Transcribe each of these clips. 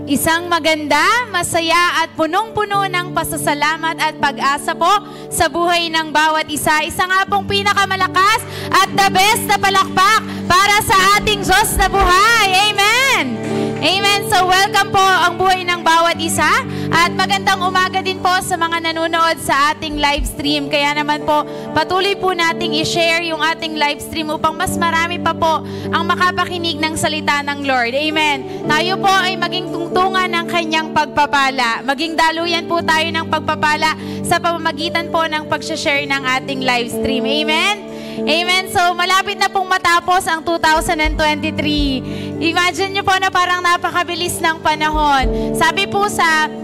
Isang maganda, masaya at punong-puno ng pasasalamat at pag-asa po sa buhay ng bawat isa. Isa nga pong pinakamalakas at the best na palakpak para sa ating Diyos na buhay. Amen! Amen! So welcome po ang buhay ng bawat isa at magandang umaga din po sa mga nanonood sa ating live stream. Kaya naman po, patuloy po nating i-share yung ating live stream upang mas marami pa po ang makapakinig ng salita ng Lord. Amen! Tayo po ay maging tungtungan ng kanyang pagpapala. Maging daluyan po tayo ng pagpapala sa pamamagitan po ng pag-share ng ating live stream. Amen? Amen. So, malapit na pong matapos ang 2023. Imagine nyo po na parang napakabilis ng panahon. Sabi po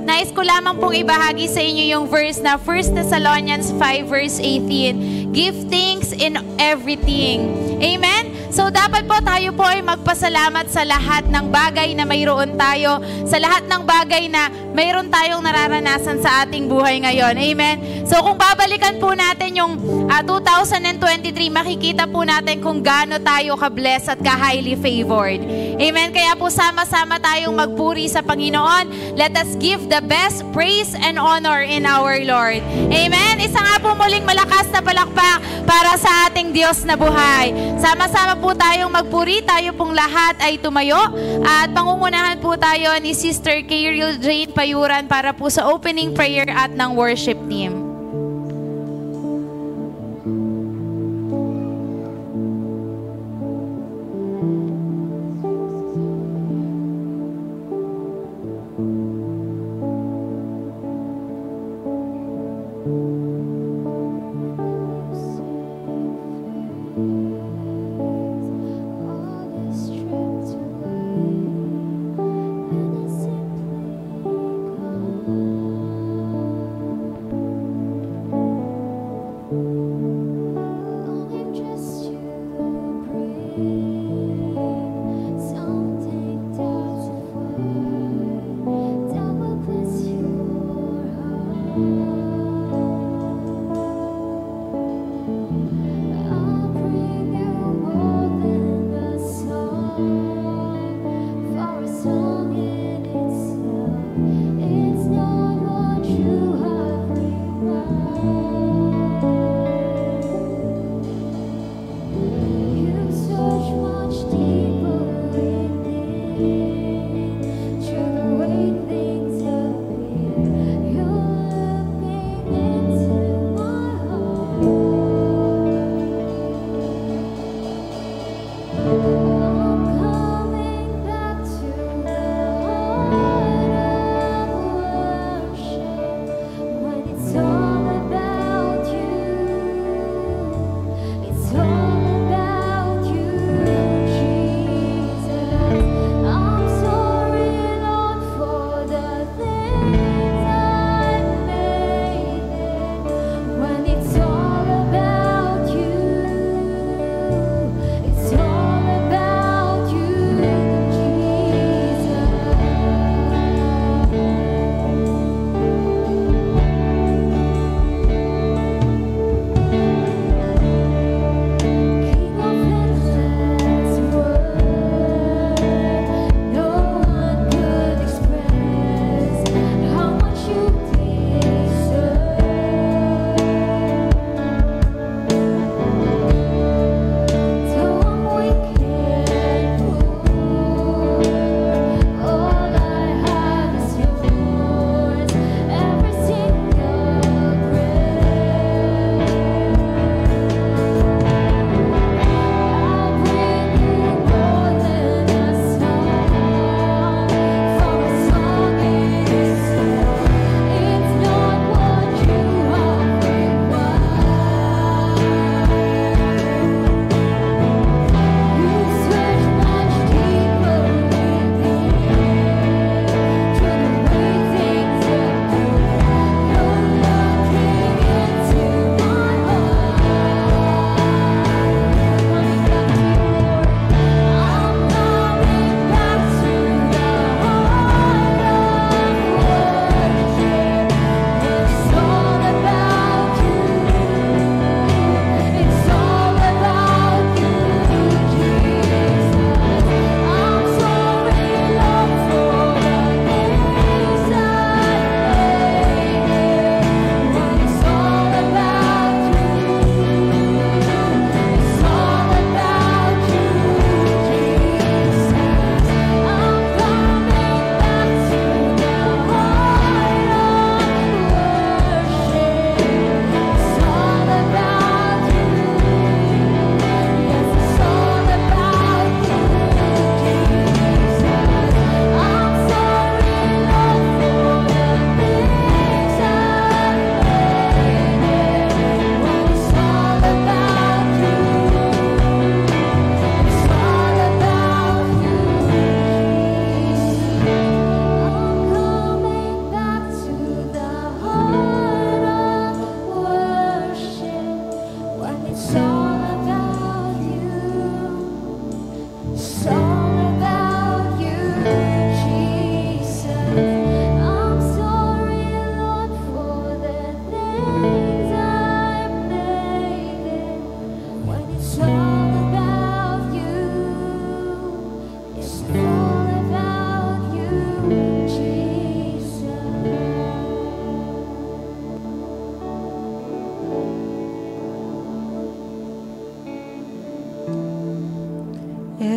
nais ko lamang pong ibahagi sa inyo yung verse na 1 Thessalonians 5 verse 18. Give thanks in everything. Amen? So, dapat po tayo po ay magpasalamat sa lahat ng bagay na mayroon tayo, sa lahat ng bagay na mayroon tayong nararanasan sa ating buhay ngayon. Amen? So, kung babalikan po natin yung 2023, makikita po natin kung gaano tayo ka-blessed at ka-highly favored. Amen? Kaya po sama-sama tayong magpuri sa Panginoon. Let us give the best praise and honor in our Lord. Amen? Isa nga po muling malakas na palakpak para sa ating Diyos na buhay. Sama-sama po tayong magpuri, tayo pong lahat ay tumayo at pangungunahan po tayo ni Sister Kyril Jane Payuran para po sa opening prayer at ng worship team.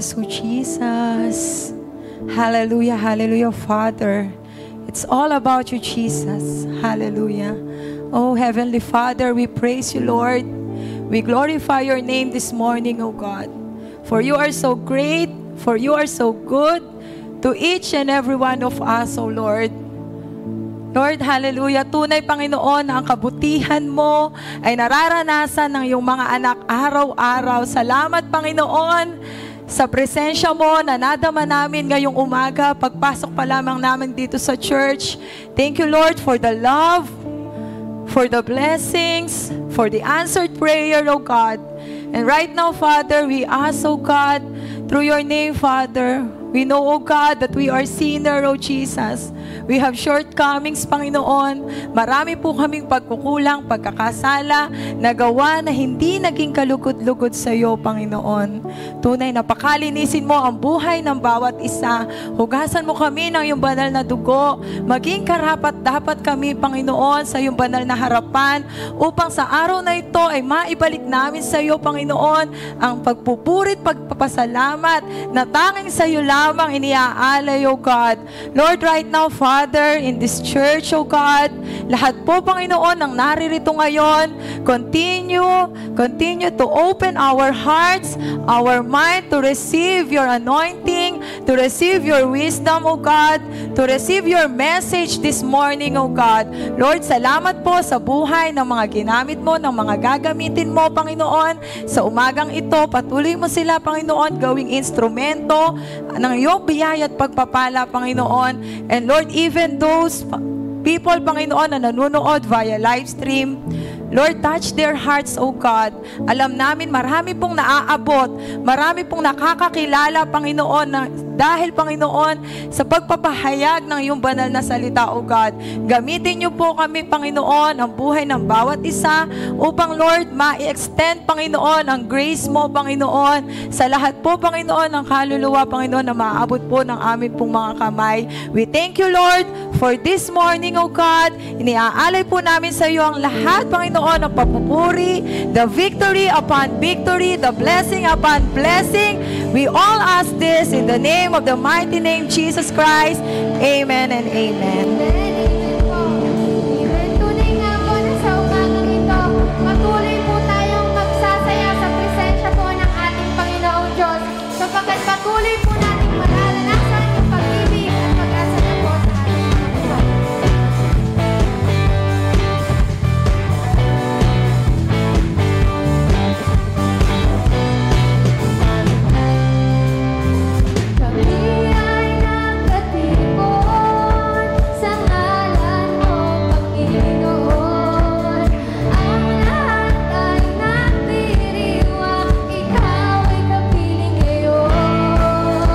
us, O Jesus. Hallelujah, hallelujah, Father. It's all about you, Jesus. Hallelujah. Oh, Heavenly Father, we praise you, Lord. We glorify your name this morning, O God. For you are so great, for you are so good to each and every one of us, O Lord. Lord, hallelujah. Tunay, Panginoon, na ang kabutihan mo ay nararanasan ng iyong mga anak araw-araw. Salamat, Panginoon, sa presensya mo na nadama namin ngayong umaga, pagpasok pa lamang namin dito sa church. Thank you, Lord, for the love, for the blessings, for the answered prayer, O God. And right now, Father, we ask, O God, through your name, Father, we know, O God, that we are sinner, O Jesus. We have shortcomings, Panginoon. Marami po kaming pagkukulang, pagkakasala, nagawa na hindi naging kalugod-lugod sa iyo, Panginoon. Tunay na pakalinisin mo ang buhay ng bawat isa. Hugasan mo kami ng iyong banal na dugo. Maging karapat-dapat kami, Panginoon, sa iyong banal na harapan upang sa araw na ito ay maibalik namin sa iyo, Panginoon, ang pagpupurit, pagpapasalamat na tanging sa iyo lamang iniaalay, O God. Lord, right now, Father, in this church, O God, lahat po, Panginoon, ang naririto ngayon, continue to open our hearts, our mind, to receive your anointing, to receive your wisdom, O God, to receive your message this morning, O God. Lord, salamat po sa buhay ng mga ginamit mo, ng mga gagamitin mo, Panginoon. Sa umagang ito, patuloy mo sila, Panginoon, gawing instrumento ng iyong biyaya at pagpapala, Panginoon. And Lord, even those people, Panginoon, na nanonood via live stream, Lord, touch their hearts, O God. Alam namin, marami pong naaabot, marami pong nakakakilala, Panginoon, na dahil, Panginoon, sa pagpapahayag ng iyong banal na salita, O God. Gamitin niyo po kami, Panginoon, ang buhay ng bawat isa upang, Lord, ma-extend, Panginoon, ang grace mo, Panginoon, sa lahat po, Panginoon, ng kaluluwa, Panginoon, na maaabot po ng amin pong mga kamay. We thank you, Lord, for this morning, O God. Iniaalay po namin sa iyo ang lahat, Panginoon, ng papupuri, the victory upon victory, the blessing upon blessing. We all ask this in the name of the mighty name Jesus Christ. Amen and amen. Amen po. Amen. Tunay nga po na sa umagang ito, patuloy po tayong magsasaya sa presensya po ng ating Panginoong Diyos, sapagkat patuloy po nating mararanasan yung pag-ibig at pag-asa na po sa ating mga buhay. Kami ay nagkatipon sa ngalan mo, Panginoon. Ang lahat ay nagdiriwang, ikaw ay kapiling ngayon.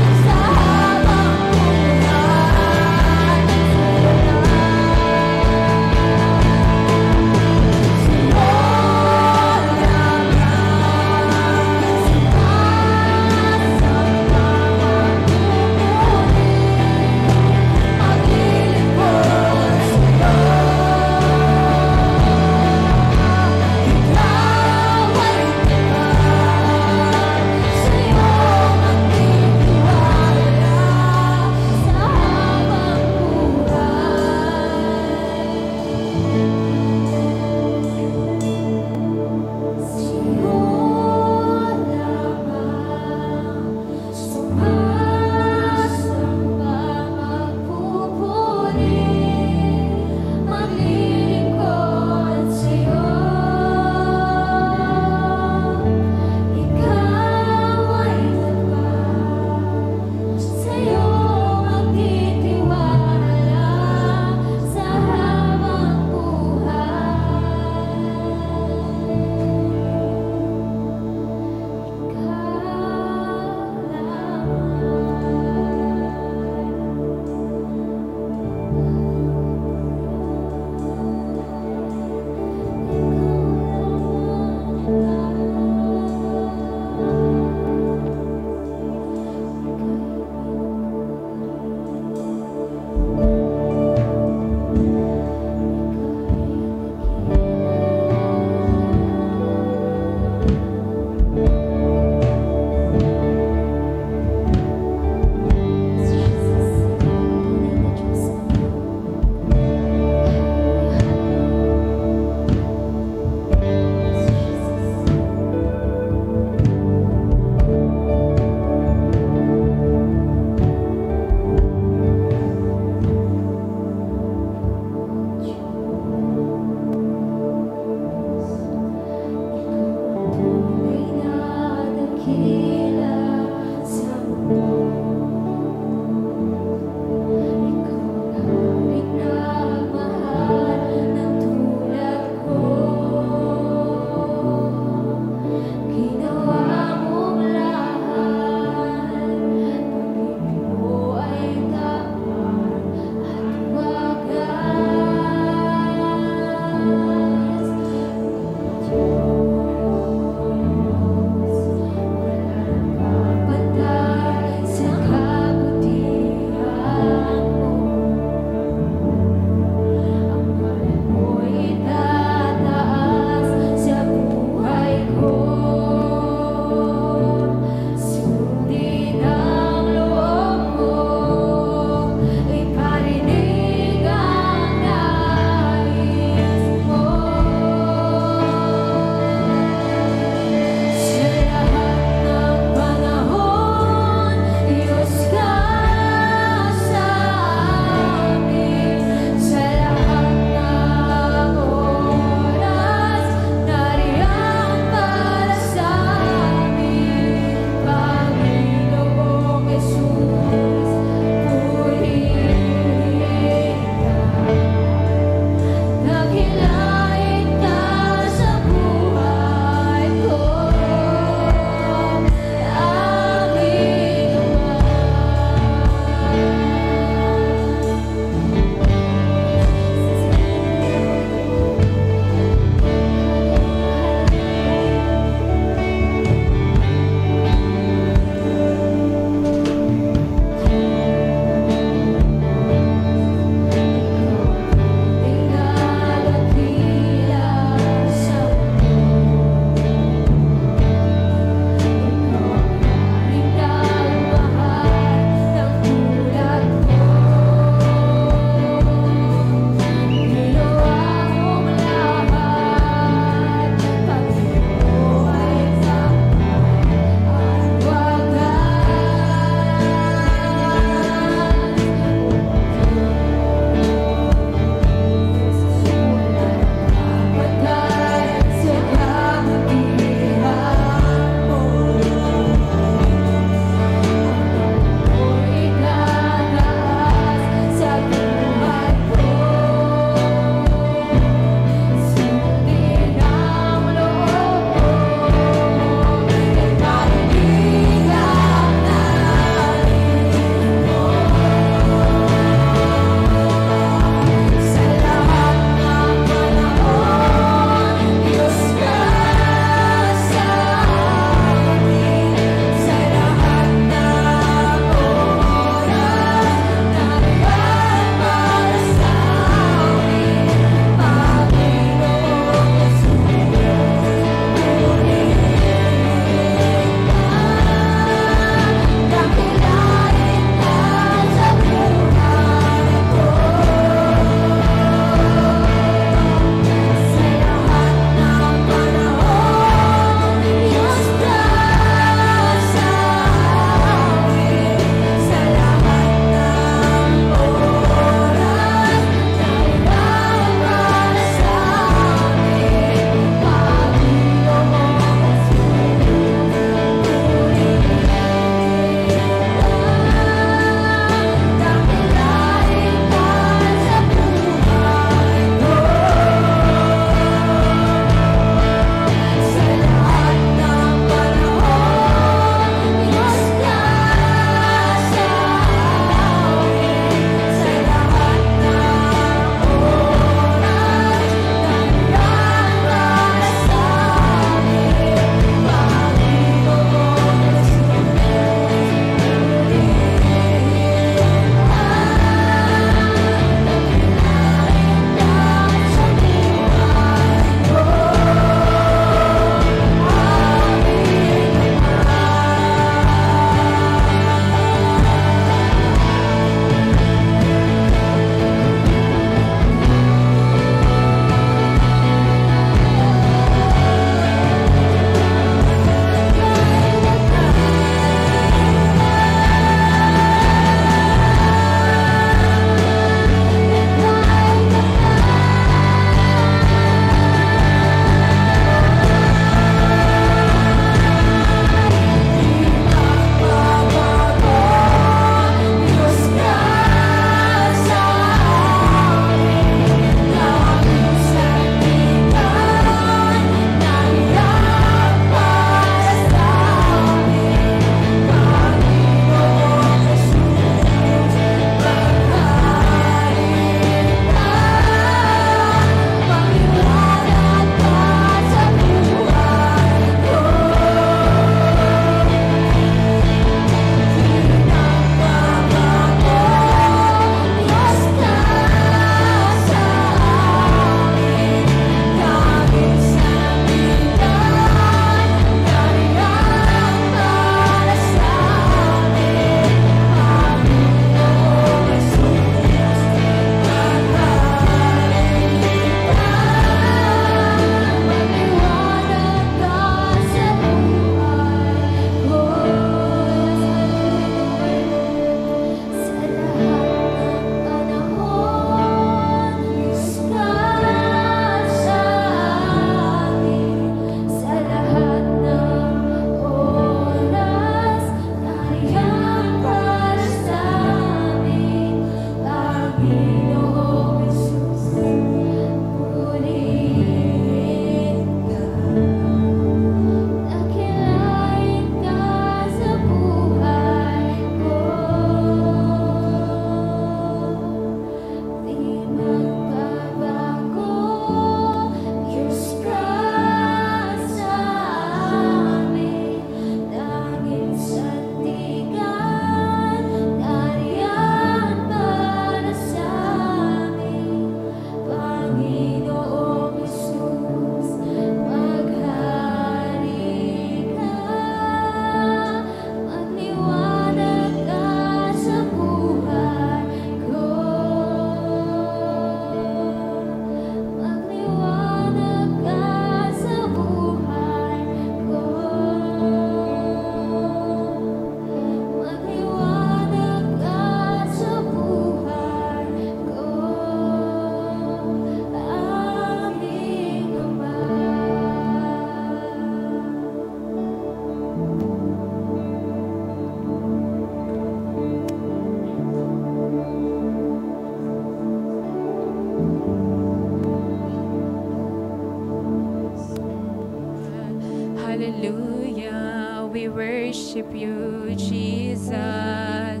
worship you, Jesus.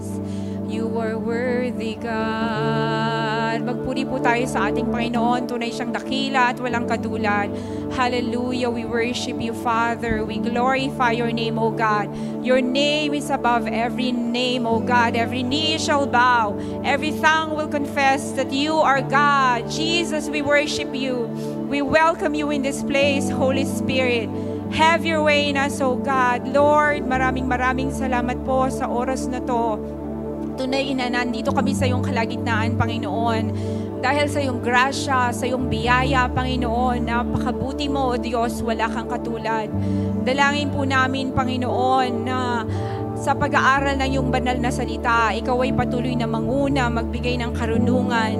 You are worthy, God. Magpuri po tayo sa ating Panginoon. Tunay siyang dakila at walang katulad. Hallelujah. We worship you, Father. We glorify your name, O God. Your name is above every name, O God. Every knee shall bow. Every tongue will confess that you are God. Jesus, we worship you. We welcome you in this place, Holy Spirit. Have your way in us, O God. Lord, maraming salamat po sa oras na to. Tunay na nandito kami sa iyong kalagitnaan, Panginoon. Dahil sa iyong grasya, sa iyong biyaya, Panginoon, napakabuti mo, O Diyos, wala kang katulad. Dalangin po namin, Panginoon, na sa pag-aaral ng iyong banal na salita, ikaw ay patuloy na manguna, magbigay ng karunungan.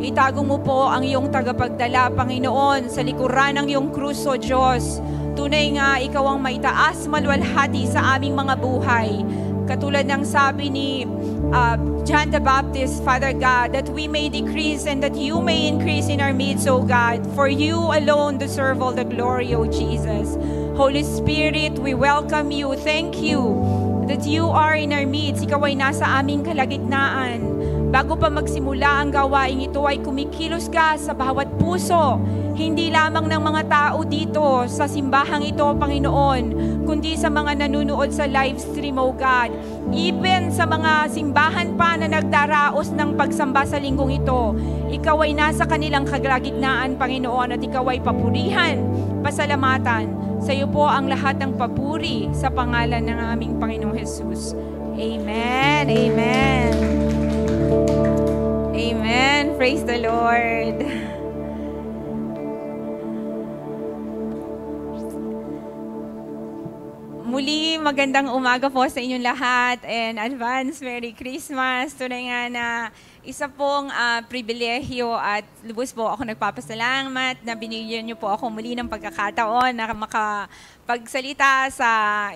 Itago mo po ang iyong tagapagdala, Panginoon, sa likuran ng iyong krus, O Diyos. Tunay nga, ikaw ang maitaas, maluwalhati sa aming mga buhay. Katulad ng sabi ni John the Baptist, Father God, that we may decrease and that you may increase in our midst, O God. For you alone deserve all the glory, O Jesus. Holy Spirit, we welcome you. Thank you that you are in our midst. Ikaw ay nasa aming kalagitnaan. Bago pa magsimula ang gawain ito ay kumikilos ka sa bawat puso. Hindi lamang ng mga tao dito sa simbahang ito, Panginoon, kundi sa mga nanunood sa live stream, O God. Even sa mga simbahan pa na nagdaraos ng pagsamba sa linggong ito, ikaw ay nasa kanilang kalagitnaan, Panginoon, at ikaw ay papurihan, pasalamatan. Sa iyo po ang lahat ng papuri sa pangalan ng aming Panginoong Jesus. Amen. Amen. Amen. Praise the Lord. Muli, magandang umaga po sa inyong lahat and advance Merry Christmas. Tunay nga na isa pong pribilehyo at lubos po ako nagpapasalamat na binigyan niyo po ako muli ng pagkakataon na makapagsalita sa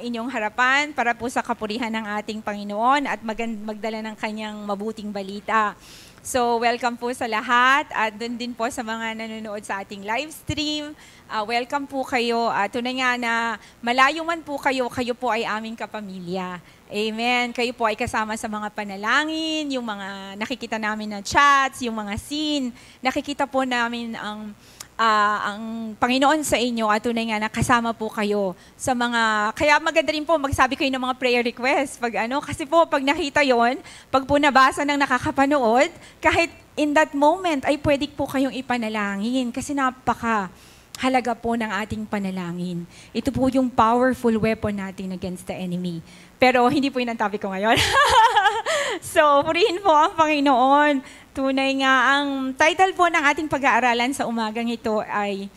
inyong harapan para po sa kapurihan ng ating Panginoon at magdala ng kanyang mabuting balita. So, welcome po sa lahat at doon din po sa mga nanonood sa ating live stream. Welcome po kayo. Tunay nga na malayo man po kayo, kayo po ay aming kapamilya. Amen. Kayo po ay kasama sa mga panalangin, yung mga nakikita namin na chats, yung mga scene. Nakikita po namin ang Panginoon sa inyo at tunay nga nakasama po kayo sa mga, kaya maganda rin po magsabi kayo ng mga prayer requests kasi po pag nakita yon, pag po nabasa ng nakakapanood, kahit in that moment ay pwede po kayong ipanalangin kasi halaga po ng ating panalangin. Ito po yung powerful weapon natin against the enemy. Pero hindi po yun ang topic ko ngayon. So, purihin po ang Panginoon. Tunay nga, ang title po ng ating pag-aaralan sa umagang ito ay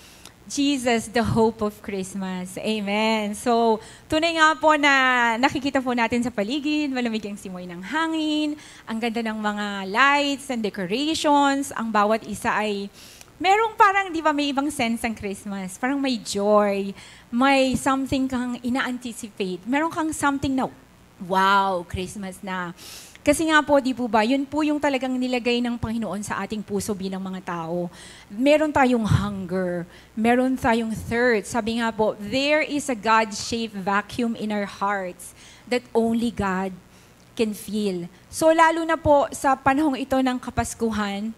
Jesus, the Hope of Christmas. Amen. So, tunay nga po na nakikita po natin sa paligid, malamig ang simoy ng hangin, ang ganda ng mga lights and decorations, ang bawat isa ay merong parang, di ba, may ibang sense ang Christmas. Parang may joy, may something kang ina-anticipate. Meron kang something na, wow, Christmas na. Kasi nga po, di po ba, yun po yung talagang nilagay ng Panginoon sa ating puso bilang mga tao. Meron tayong hunger, meron tayong thirst. Sabi nga po, there is a God-shaped vacuum in our hearts that only God can feel. So lalo na po sa panahong ito ng Kapaskuhan,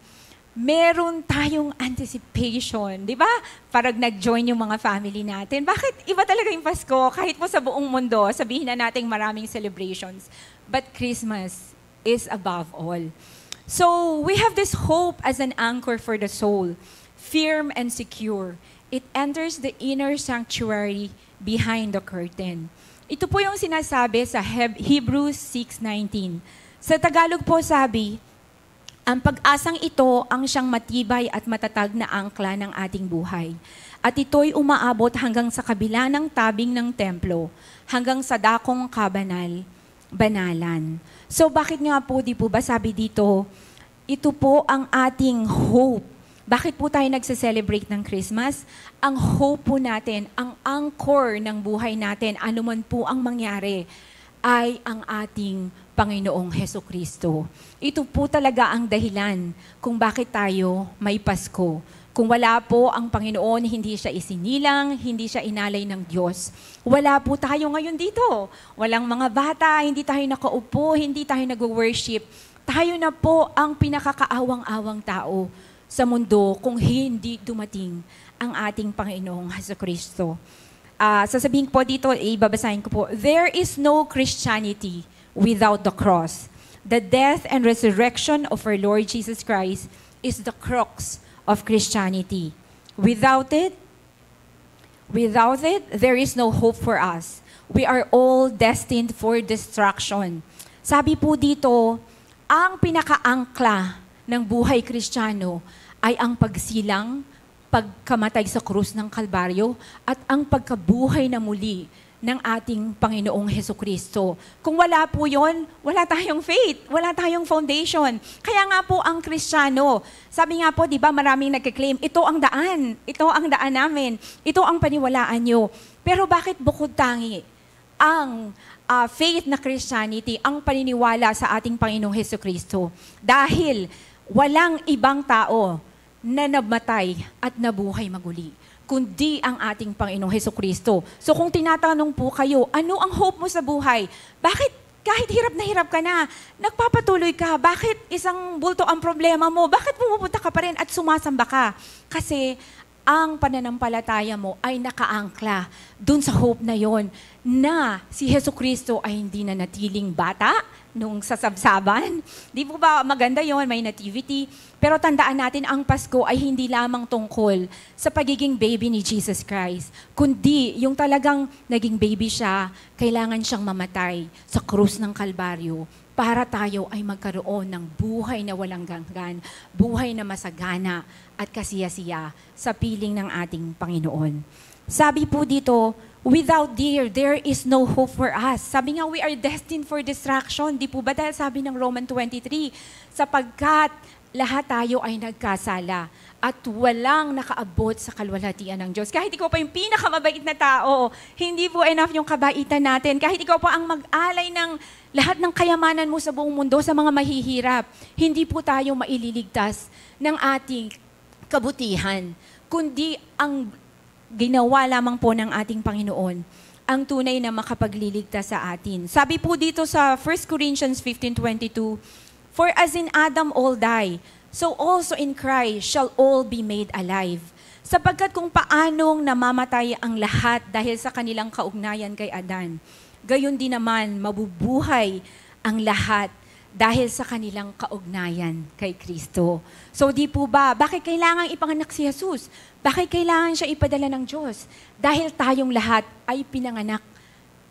meron tayong anticipation, di ba? Parang nag-join yung mga family natin. Bakit iba talaga yung Pasko? Kahit po sa buong mundo, sabihin na nating maraming celebrations. But Christmas is above all. So, we have this hope as an anchor for the soul, firm and secure. It enters the inner sanctuary behind the curtain. Ito po yung sinasabi sa Hebrews 6:19. Sa Tagalog po sabi, ang pag-asang ito ang siyang matibay at matatag na angkla ng ating buhay. At ito'y umaabot hanggang sa kabila ng tabing ng templo, hanggang sa dakong banalan. So bakit nga po, di po ba sabi dito, ito po ang ating hope. Bakit po tayo nagse-celebrate ng Christmas? Ang hope po natin, ang anchor ng buhay natin, anuman po ang mangyari, ay ang ating Panginoong Hesukristo. Ito po talaga ang dahilan kung bakit tayo may Pasko. Kung wala po ang Panginoon, hindi siya isinilang, hindi siya inalay ng Diyos. Wala po tayo ngayon dito. Walang mga bata, hindi tayo nakaupo, hindi tayo nag-worship. Tayo na po ang pinakakaawang-awang tao sa mundo kung hindi dumating ang ating Panginoong Jesucristo. Sasabihin po dito, ibabasahin ko po, there is no Christianity without the cross. The death and resurrection of our Lord Jesus Christ is the crux of Christianity. Without it, there is no hope for us. We are all destined for destruction. Sabi po dito, ang pinakaangkla ng buhay Kristiyano ay ang pagsilang, pagkamatay sa krus ng Kalbaryo, at ang pagkabuhay na muli ng ating Panginoong Hesukristo. Kung wala po yon, wala tayong faith, wala tayong foundation. Kaya nga po ang Kristiyano, sabi nga po, di ba, maraming nagkiklaim, ito ang daan namin, ito ang paniwalaan nyo. Pero bakit bukod tangi ang faith na Christianity, ang paniniwala sa ating Panginoong Hesukristo? Dahil walang ibang tao na namatay at nabuhay maguli, kundi ang ating Panginoong Hesukristo. So kung tinatanong po kayo, ano ang hope mo sa buhay? Bakit kahit hirap na hirap ka na, nagpapatuloy ka? Bakit isang bulto ang problema mo? Bakit pumupunta ka pa rin at sumasamba ka? Kasi ang pananampalataya mo ay nakaangkla dun sa hope na yon, na si Hesukristo ay hindi na natiling bata nung sasabsaban. Di po ba maganda yon, may nativity? Pero tandaan natin, ang Pasko ay hindi lamang tungkol sa pagiging baby ni Jesus Christ, kundi yung talagang naging baby siya, kailangan siyang mamatay sa krus ng Kalbaryo para tayo ay magkaroon ng buhay na walang hanggan, buhay na masagana at kasiyasiya sa piling ng ating Panginoon. Sabi po dito, without there is no hope for us. Sabi nga, we are destined for destruction. Di po ba? Dahil sabi ng Roman 23, sapagkat lahat tayo ay nagkasala at walang nakaabot sa kalwalhatian ng Diyos. Kahit ikaw pa yung pinakamabait na tao, hindi po enough yung kabaitan natin. Kahit ikaw pa ang mag-alay ng lahat ng kayamanan mo sa buong mundo sa mga mahihirap, hindi po tayo maililigtas ng ating kabutihan, kundi ang ginawa lamang po ng ating Panginoon ang tunay na makapagliligtas sa atin. Sabi po dito sa 1 Corinthians 15:22, for as in Adam all die, so also in Christ shall all be made alive. Sapagkat kung paanong namamatay ang lahat dahil sa kanilang kaugnayan kay Adan, gayon din naman mabubuhay ang lahat dahil sa kanilang kaugnayan kay Kristo. So di po ba, bakit kailangan ipanganak si Jesus? Bakit kailangan siya ipadala ng Diyos? Dahil tayong lahat ay pinanganak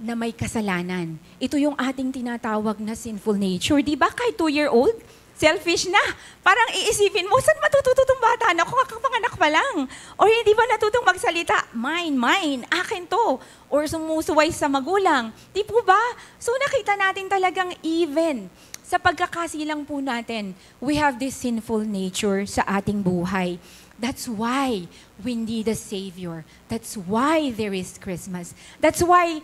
na may kasalanan. Ito yung ating tinatawag na sinful nature. Di ba kahit 2-year-old, selfish na. Parang iisipin mo, saan matututo itong bata na kung kakapanganak pa lang? Or hindi ba natutong magsalita? Mine, akin to. Or sumusuway sa magulang. Di po ba? So nakita natin talagang even sa pagkakasilang po natin, we have this sinful nature sa ating buhay. That's why we need a Savior. That's why there is Christmas. That's why,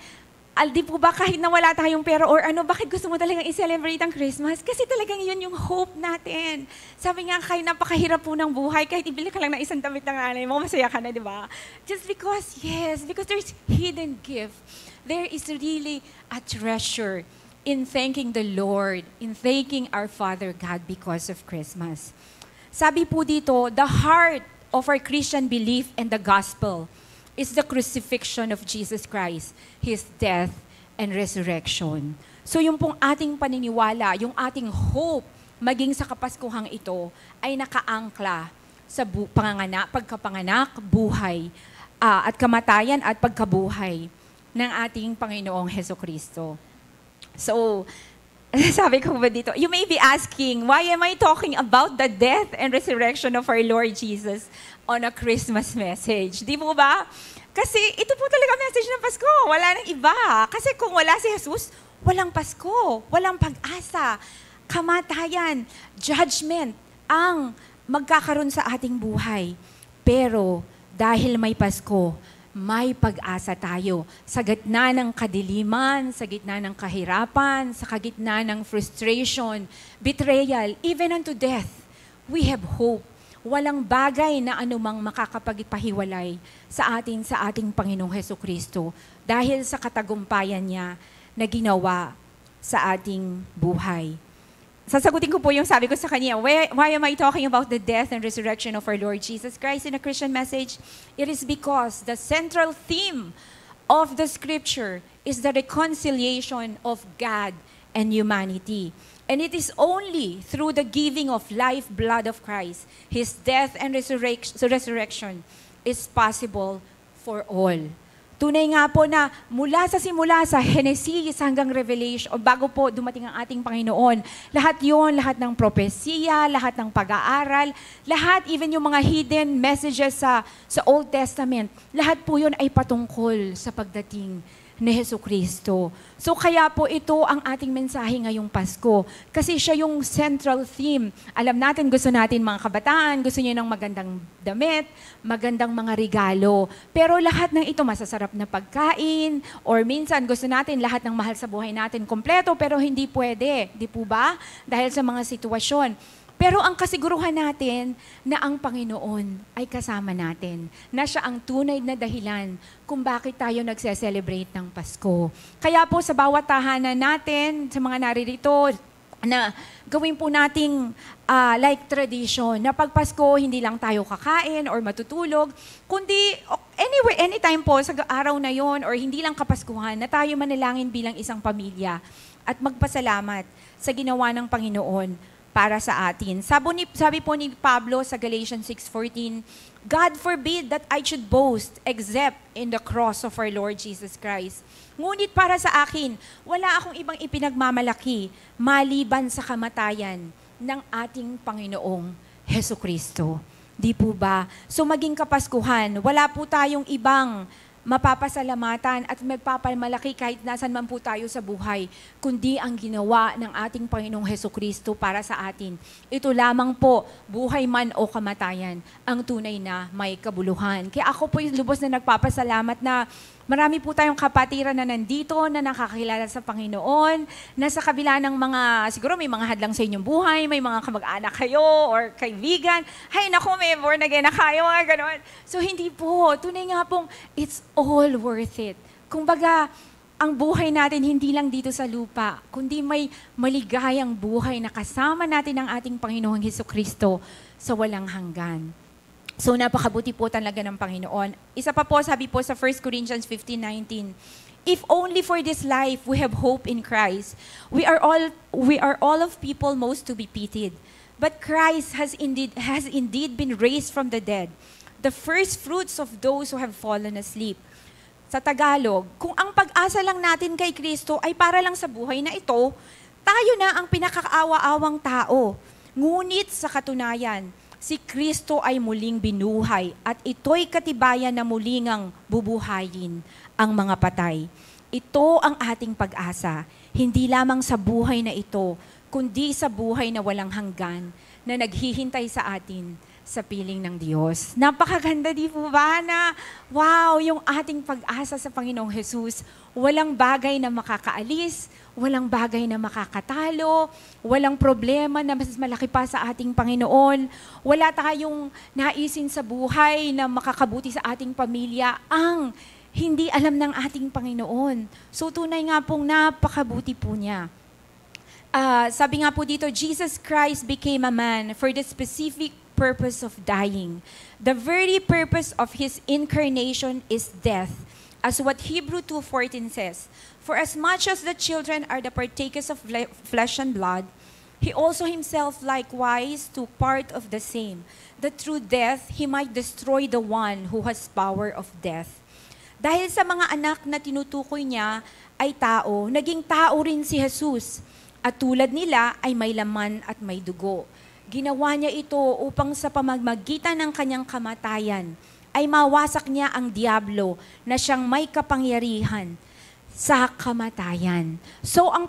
di po ba kahit na wala tayong pera or ano, bakit gusto mo talagang i-celebrate ang Christmas? Kasi talagang yun yung hope natin. Sabi nga, kahit napakahirap po ng buhay, kahit ibili ka lang ng isang damit ng nanay mo, masaya ka na, di ba? Just because, because there's hidden gift. There is really a treasure in thanking the Lord, in thanking our Father God because of Christmas. Sabi po dito, the heart of our Christian belief and the gospel is the crucifixion of Jesus Christ, His death and resurrection. So yung pong ating paniniwala, yung ating hope, maging sa Kapaskuhang ito, ay nakaangkla sa pagkapanganak, buhay, at kamatayan at pagkabuhay ng ating Panginoong Hesukristo. So, sabi ko ba dito, you may be asking, why am I talking about the death and resurrection of our Lord Jesus on a Christmas message? Di mo ba? Kasi ito po talaga message ng Pasko. Wala nang iba. Kasi kung wala si Jesus, walang Pasko, walang pag-asa, kamatayan, judgment ang magkakaroon sa ating buhay. Pero dahil may Pasko, may pag-asa tayo sa gitna ng kadiliman, sa gitna ng kahirapan, sa gitna ng frustration, betrayal, even unto death. We have hope. walang bagay na anumang makakapagpahiwalay sa ating Panginoong Hesukristo dahil sa katagumpayan niya na ginawa sa ating buhay. Sasagutin ko po yung sabi ko sa kanya, why am I talking about the death and resurrection of our Lord Jesus Christ in a Christian message? It is because the central theme of the scripture is the reconciliation of God and humanity. And it is only through the giving of life blood of Christ, His death and resurrection is possible for all. Tunay nga po na mula sa simula sa Genesis hanggang Revelation, o bago po dumating ang ating Panginoon, lahat yon, lahat ng propesiya, lahat ng pag-aaral, lahat, even yung mga hidden messages sa Old Testament, lahat po yon ay patungkol sa pagdating ni Hesukristo. So kaya po ito ang ating mensahe ngayong Pasko. Kasi siya yung central theme. Alam natin, gusto natin mga kabataan, gusto niyo ng magandang damit, magandang mga regalo. Pero lahat ng ito, masasarap na pagkain, or minsan gusto natin lahat ng mahal sa buhay natin kompleto, pero hindi pwede. Di po ba? Dahil sa mga sitwasyon. Pero ang kasiguruhan natin na ang Panginoon ay kasama natin, na siya ang tunay na dahilan kung bakit tayo nagse-celebrate ng Pasko. Kaya po sa bawat tahanan natin, sa mga naririto, na gawin po nating like tradition, na pag Pasko, hindi lang tayo kakain or matutulog, kundi anywhere, anytime po sa araw na yon or hindi lang Kapaskuhan, na tayo manalangin bilang isang pamilya at magpasalamat sa ginawa ng Panginoon para sa atin. Sabi po ni Pablo sa Galatians 6:14, God forbid that I should boast except in the cross of our Lord Jesus Christ. Ngunit para sa akin, wala akong ibang ipinagmamalaki maliban sa kamatayan ng ating Panginoong Hesukristo. Di po ba? So maging Kapaskuhan, wala po tayong ibang mapapasalamatan at magpapamalaki kahit nasan man po tayo sa buhay, kundi ang ginawa ng ating Panginoong Hesukristo para sa atin. Ito lamang po, buhay man o kamatayan, ang tunay na may kabuluhan. Kaya ako po yung lubos na nagpapasalamat na marami po tayong kapatiran na nandito, na nakakilala sa Panginoon, na sa kabila ng mga, siguro may mga hadlang sa inyong buhay, may mga kamag-anak kayo or kaibigan, hay naku, may born again na kayo, mga ganon. So hindi po, tunay nga pong, it's all worth it. Kumbaga, ang buhay natin hindi lang dito sa lupa, kundi may maligayang buhay na kasama natin ang ating Panginoong Hesukristo sa walang hanggan. So napakabuti po talaga ng Panginoon. Isa pa po, sabi po sa 1 Corinthians 15:19, if only for this life we have hope in Christ, we are all of people most to be pitied. But Christ has indeed been raised from the dead, the first fruits of those who have fallen asleep. Sa Tagalog, kung ang pag-asa lang natin kay Kristo ay para lang sa buhay na ito, tayo na ang pinakakaawa-awang tao. Ngunit sa katunayan, si Kristo ay muling binuhay at ito'y katibayan na muling ang bubuhayin ang mga patay. Ito ang ating pag-asa, hindi lamang sa buhay na ito, kundi sa buhay na walang hanggan na naghihintay sa atin sa piling ng Diyos. Napakaganda, di po ba, na wow, yung ating pag-asa sa Panginoong Jesus, walang bagay na makakaalis, walang bagay na makakatalo, walang problema na mas malaki pa sa ating Panginoon, wala tayong naisin sa buhay na makakabuti sa ating pamilya ang hindi alam ng ating Panginoon. So tunay nga pong napakabuti po niya. Sabi nga po dito, Jesus Christ became a man for the specific purpose of dying. The very purpose of His incarnation is death. As what Hebrew 2:14 says, for as much as the children are the partakers of flesh and blood, He also Himself likewise took part of the same, that through death He might destroy the one who has power of death. Dahil sa mga anak na tinutukoy niya ay tao, naging tao rin si Jesus. At tulad nila ay may laman at may dugo. Ginawa niya ito upang sa pamamagitan ng kanyang kamatayan ay mawasak niya ang diablo na siyang may kapangyarihan sa kamatayan. So ang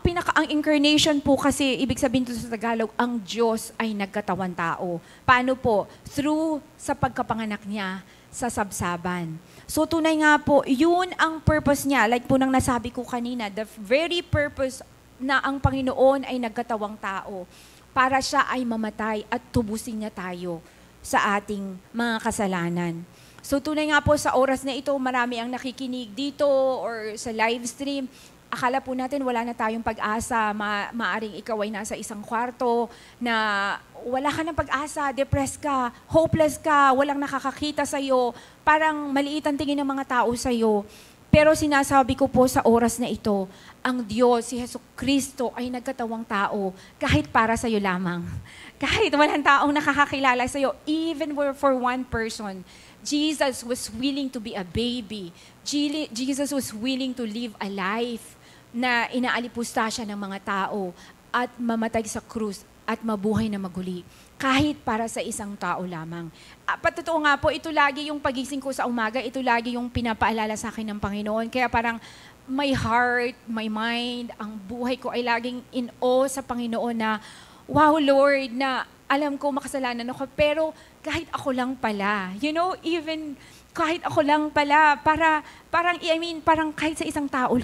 incarnation po kasi, ibig sabihin ito sa Tagalog, ang Diyos ay nagkatawan tao. Paano po? Through sa pagkapanganak niya sa sabsaban. So tunay nga po, yun ang purpose niya. Like po nang nasabi ko kanina, the very purpose na ang Panginoon ay nagkatawang tao para siya ay mamatay at tubusin niya tayo sa ating mga kasalanan. So tunay nga po sa oras na ito, marami ang nakikinig dito or sa live stream. Akala po natin wala na tayong pag-asa, maaring ikaw ay nasa isang kwarto na wala ka ng pag-asa, depressed ka, hopeless ka, walang nakakakita sa'yo, parang maliit ang tingin ng mga tao sa'yo. Pero sinasabi ko po sa oras na ito, ang Diyos, si Jesucristo ay nagkatawang tao kahit para sa'yo lamang. Kahit walang taong nakakakilala sa'yo, even for one person, Jesus was willing to be a baby. Jesus was willing to live a life na inaalipusta siya ng mga tao at mamatay sa krus at mabuhay na maguli. Kahit para sa isang tao lamang. Patotoo nga po, ito lagi yung pagising ko sa umaga, ito lagi yung pinapaalala sa akin ng Panginoon. Kaya parang my heart, my mind, ang buhay ko ay laging in awe sa Panginoon na, wow Lord, na alam ko makasalanan ako, pero kahit ako lang pala, even kahit ako lang pala, parang kahit sa isang tao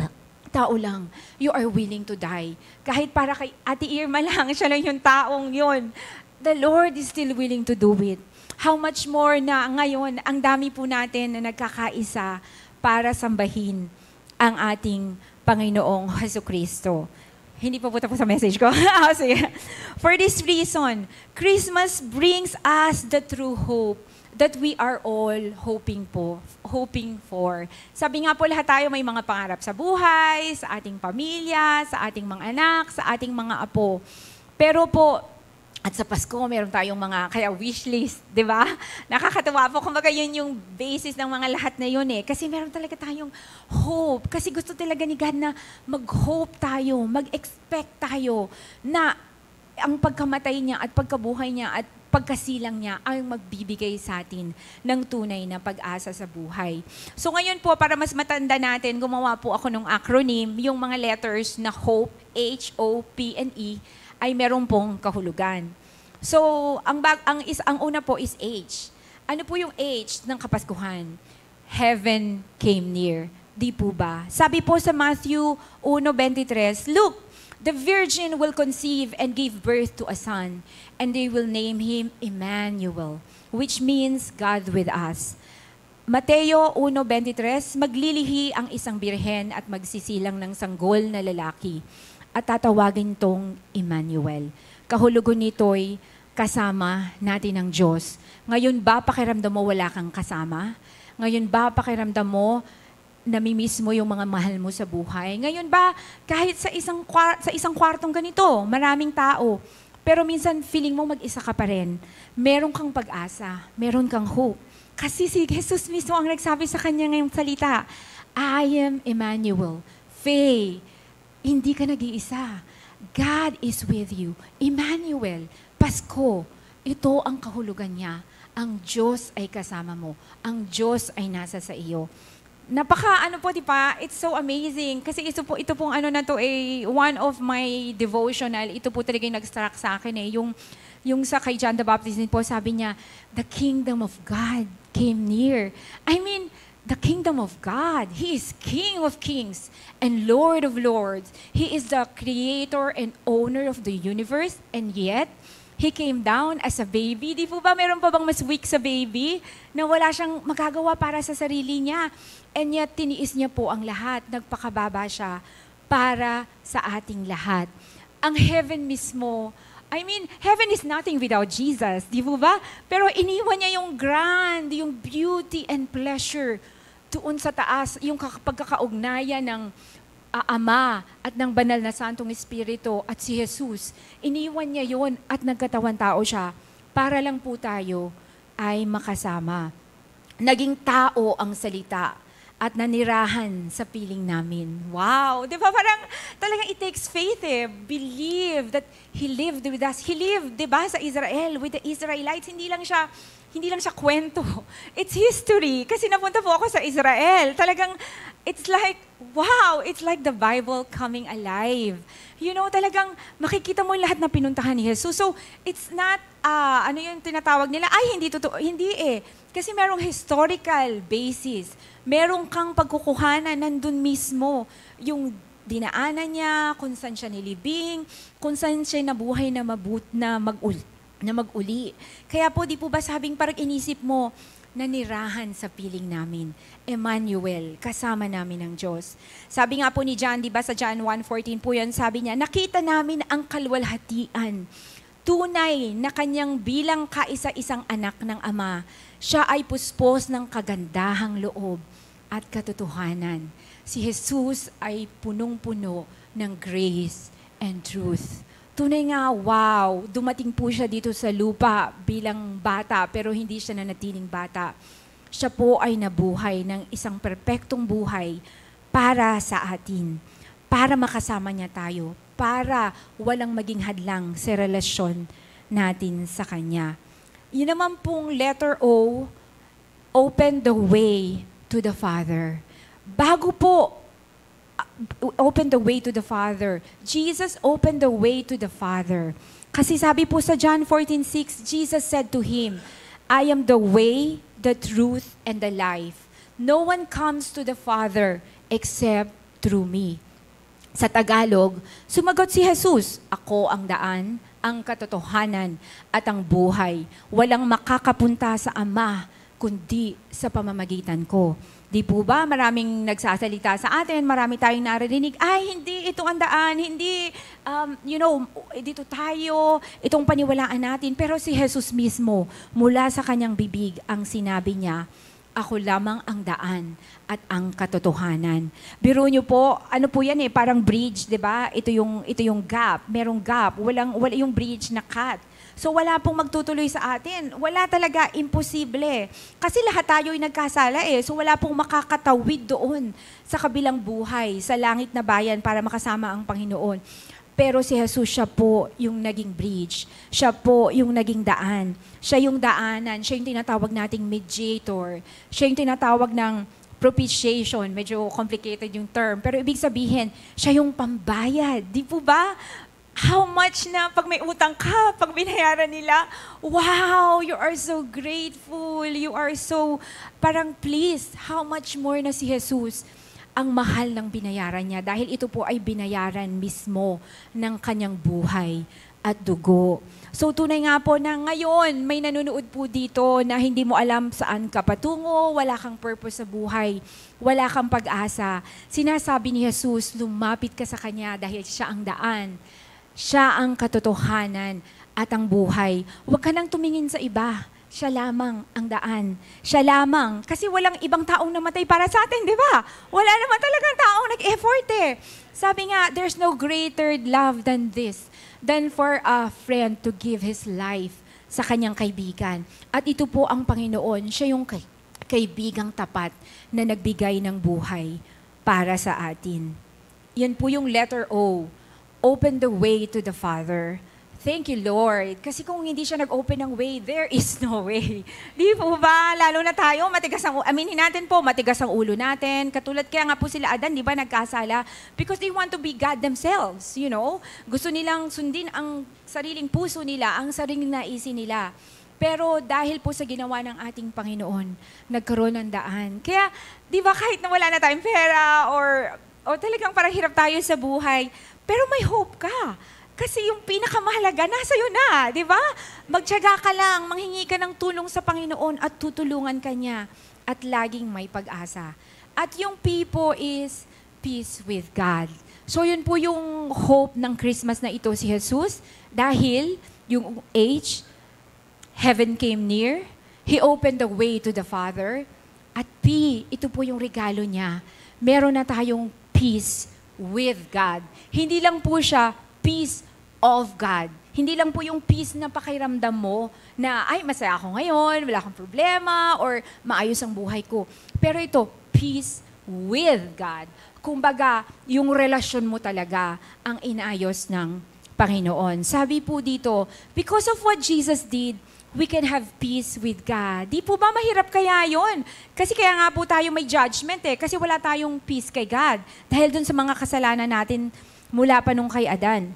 lang, you are willing to die. Kahit para kay Ate Irma lang, siya lang yung taong yun. The Lord is still willing to do it. How much more na ngayon, ang dami po natin na nagkakaisa para sambahin ang ating Panginoong Jesucristo. Hindi pa po tapos sa message ko. Sige. For this reason, Christmas brings us the true hope that we are all hoping for. Sabi nga po, lahat tayo may mga pangarap sa buhay, sa ating pamilya, sa ating mga anak, sa ating mga apo. Pero po, at sa Pasko, meron tayong mga, kaya wish list, di ba? Nakakatawa po, kumbaga yun yung basis ng mga lahat na yun eh. Kasi meron talaga tayong hope. Kasi gusto talaga ni God na mag-hope tayo, mag-expect tayo na ang pagkamatay niya at pagkabuhay niya at pagkasilang niya ay magbibigay sa atin ng tunay na pag-asa sa buhay. So ngayon po, para mas matanda natin, gumawa po ako ng acronym, yung mga letters na HOPE, ay meron pong kahulugan. So, ang una po is H. Ano po yung H ng Kapaskuhan? Heaven came near. Di po ba? Sabi po sa Matthew 1:23, look, the virgin will conceive and give birth to a son, and they will name him Emmanuel, which means God with us. Mateo 1:23, maglilihi ang isang birhen at magsisilang ng sanggol na lalaki at tatawagin tong Emmanuel. Kahulugan nito'y kasama natin ng Diyos. Ngayon ba pakiramdam mo wala kang kasama? Ngayon ba pakiramdam mo namimiss mo yung mga mahal mo sa buhay? Ngayon ba, kahit sa isang kwartong ganito, maraming tao, pero minsan feeling mo mag-isa ka pa rin, meron kang pag-asa, meron kang hope. Kasi si Jesus mismo ang nagsabi sa kanya ngayong salita, I am Emmanuel. Faye, hindi ka nag-iisa. God is with you. Emmanuel, Pasko, ito ang kahulugan niya. Ang Diyos ay kasama mo. Ang Diyos ay nasa sa iyo. It's so amazing. Kasi ito pong one of my devotional, ito po talaga yung nag-struck sa akin eh. Yung sa kay John the Baptist po, sabi niya, the kingdom of God came near. I mean, the kingdom of God. He is King of kings and Lord of lords. He is the creator and owner of the universe, and yet, He came down as a baby. Di po ba meron pa bang mas weak sa baby na wala siyang magagawa para sa sarili niya? And yet, tiniis niya po ang lahat. Nagpakababa siya para sa ating lahat. Ang heaven mismo, heaven is nothing without Jesus. Di po ba? Pero iniwan niya yung grand, yung beauty and pleasure doon sa taas, yung pagkakaugnayan ng Ama at ng banal na Santong Espiritu at si Jesus. Iniwan niya yon at nagkatawan tao siya para lang po tayo ay makasama. Naging tao ang salita at nanirahan sa piling namin. Wow! Di ba parang talagang it takes faith eh. Believe that He lived with us. He lived, di ba, sa Israel with the Israelites. Hindi lang siya kwento. It's history. Kasi napunta po ako sa Israel. Talagang, it's like, wow, it's like the Bible coming alive. Talagang makikita mo lahat na pinuntahan ni Jesus. So, it's not, yung tinatawag nila, hindi totoo. Hindi eh. Kasi merong historical basis. Merong kang pagkukuhanan nandun mismo. Yung dinaanan niya, kung saan siya nilibing, kung saan siya nabuhay na na mag-uli. Kaya po, di po ba sabing parang inisip mo, nanirahan sa piling namin. Emmanuel, kasama namin ng Diyos. Sabi nga po ni John, di ba sa John 1:14 po yan, sabi niya, nakita namin ang kalwalhatian. Tunay na kanyang bilang kaisa-isang anak ng Ama. Siya ay puspos ng kagandahang loob at katotohanan. Si Jesus ay punong-puno ng grace and truth. Tunay nga, wow, dumating po siya dito sa lupa bilang bata, pero hindi siya nanatiling bata. Siya po ay nabuhay ng isang perpektong buhay para sa atin, para makasama niya tayo, para walang maging hadlang sa relasyon natin sa Kanya. Yun naman pong letter O, open the way to the Father. Bago po open the way to the Father. Jesus opened the way to the Father. Kasi sabi po sa John 14:6, Jesus said to him, I am the way, the truth, and the life. No one comes to the Father except through me. Sa Tagalog, sumagot si Jesus, ako ang daan, ang katotohanan, at ang buhay. Walang makakapunta sa Ama, kundi sa pamamagitan ko. Di po ba? Maraming nagsasalita sa atin, marami tayong naririnig, ay hindi, ito ang daan, hindi, dito tayo, itong paniwalaan natin. Pero si Jesus mismo, mula sa kanyang bibig, ang sinabi niya, ako lamang ang daan at ang katotohanan. Biro niyo po, ano po yan parang bridge, di ba? Ito yung gap, merong gap, wala yung bridge na cut. So wala pong magtutuloy sa atin. Wala talaga, imposible. Kasi lahat tayo ay nagkasala So wala pong makakatawid doon sa kabilang buhay, sa langit na bayan para makasama ang Panginoon. Pero si Jesus, siya po yung naging bridge. Siya po yung naging daan. Siya yung daanan. Siya yung tinatawag nating mediator. Siya yung tinatawag ng propitiation. Medyo complicated yung term. Pero ibig sabihin, siya yung pambayad. Di po ba? How much na pag may utang ka, pag binayaran nila, wow, you are so grateful, you are so parang pleased. How much more na si Jesus ang mahal ng binayaran niya dahil ito po ay binayaran mismo ng kanyang buhay at dugo. So tunay nga po na ngayon may nanonood po dito na hindi mo alam saan ka patungo, wala kang purpose sa buhay, wala kang pag-asa. Sinasabi ni Jesus, lumapit ka sa Kanya dahil siya ang daan. Siya ang katotohanan at ang buhay. Huwag ka nang tumingin sa iba. Siya lamang ang daan. Siya lamang. Kasi walang ibang taong namatay para sa atin, di ba? Wala naman talagang taong nag-effort Sabi nga, there's no greater love than this, than for a friend to give his life sa kanyang kaibigan. At ito po ang Panginoon. Siya yung kaibigang tapat na nagbigay ng buhay para sa atin. Yan po yung letter O. Open the way to the Father. Thank you, Lord. Kasi kung hindi siya nag-open ng way, there is no way. Di po ba? Lalo na tayo, aminin natin po, matigas ang ulo natin. Katulad kaya nga po sila Adan, di ba, nagkasala? Because they want to be God themselves, Gusto nilang sundin ang sariling puso nila, ang sariling naisin nila. Pero dahil po sa ginawa ng ating Panginoon, nagkaroon ng daan. Kaya, di ba, kahit na wala na tayong pera or talagang parang hirap tayo sa buhay, pero may hope ka. Kasi yung pinakamahalaga, nasa iyo na, di ba? Magtiyaga ka lang, manghingi ka ng tulong sa Panginoon at tutulungan ka niya at laging may pag-asa. At yung P po is peace with God. So yun po yung hope ng Christmas na ito si Jesus. Dahil yung H, heaven came near, He opened the way to the Father. At P, ito po yung regalo niya. Meron na tayong peace with God. Hindi lang po siya peace of God. Hindi lang po yung peace na pakiramdam mo na, ay, masaya ako ngayon, wala akong problema, or maayos ang buhay ko. Pero ito, peace with God. Kumbaga, yung relasyon mo talaga ang inaayos ng Panginoon. Sabi po dito, because of what Jesus did, we can have peace with God. Di po ba mahirap kaya yon? Kasi kaya nga po tayo may judgment kasi wala tayong peace kay God. Dahil dun sa mga kasalanan natin mula pa nung kay Adan.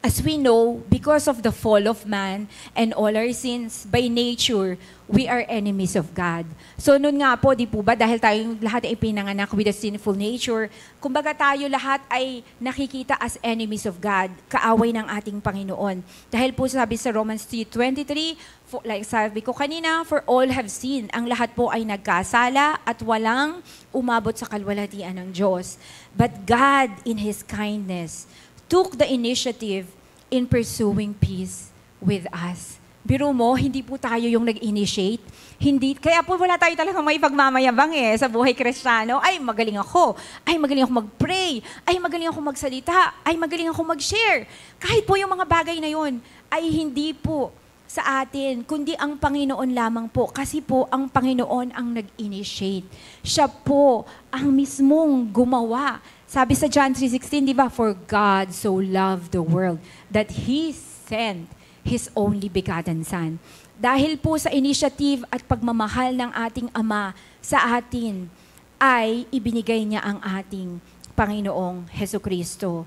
As we know, because of the fall of man and all our sins, by nature, we are enemies of God. So noon nga po, di po ba, dahil tayong lahat ay pinanganak with a sinful nature, kumbaga tayo lahat ay nakikita as enemies of God, kaaway ng ating Panginoon. Dahil po sabi sa Romans 3:23, like sabi ko kanina, for all have sinned, ang lahat po ay nagkasala at walang umabot sa kalwalhatian ng Diyos. But God, in His kindness, took the initiative in pursuing peace with us. Biro mo, hindi po tayo yung nag-initiate. Hindi, kaya po wala tayo talagang may pagmamayabang sa buhay Kristiyano. Ay, magaling ako. Ay, magaling ako mag-pray. Ay, magaling ako magsalita. Ay, magaling ako mag-share. Kahit po yung mga bagay na yun, ay hindi po sa atin, kundi ang Panginoon lamang po. Kasi po, ang Panginoon ang nag-initiate. Siya po ang mismong gumawa. Sabi sa John 3:16, di ba? For God so loved the world that He sent His only begotten Son. Dahil po sa initiative at pagmamahal ng ating Ama sa atin, ay ibinigay niya ang ating Panginoong Hesukristo.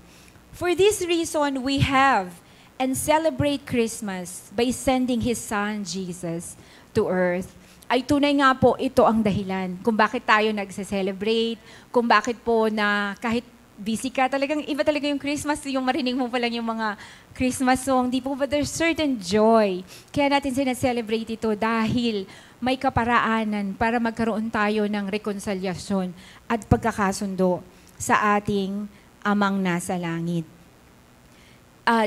For this reason, we have and celebrate Christmas by sending His Son, Jesus, to earth. Ay tunay nga po, ito ang dahilan kung bakit tayo nagse-celebrate, kung bakit po na kahit busy ka, talagang iba talaga yung Christmas, yung marinig mo pa lang yung mga Christmas song, di po ba there's certain joy. Kaya natin sinaselebrate ito dahil may kaparaanan para magkaroon tayo ng reconciliation at pagkakasundo sa ating Amang nasa langit.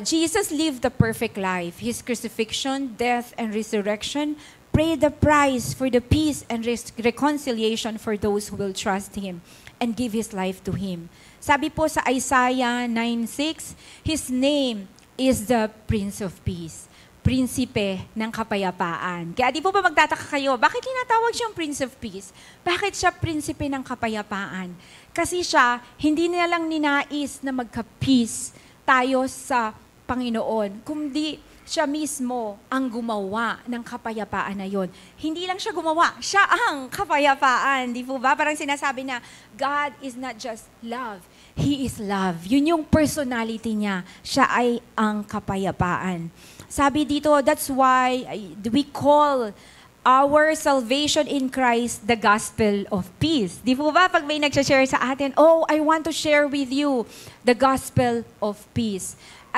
Jesus lived the perfect life. His crucifixion, death, and resurrection paid the price for the peace and reconciliation for those who will trust Him and give His life to Him. Sabi po sa Isaiah 9:6, His name is the Prince of Peace, Prinsipe ng Kapayapaan. Kaya di po ba magtataka kayo, bakit tinatawag siyang Prince of Peace? Bakit siya Prinsipe ng Kapayapaan? Kasi siya, hindi na lang ninais na magka-peace tayo sa Panginoon, kundi siya mismo ang gumawa ng kapayapaan na yon. Hindi lang siya gumawa, siya ang kapayapaan. Di po ba? Parang sinasabi na, God is not just love, He is love. Yun yung personality niya. Siya ay ang kapayapaan. Sabi dito, that's why we call our salvation in Christ the gospel of peace. Di po ba? Pag may nagsashare sa atin, oh, I want to share with you the gospel of peace.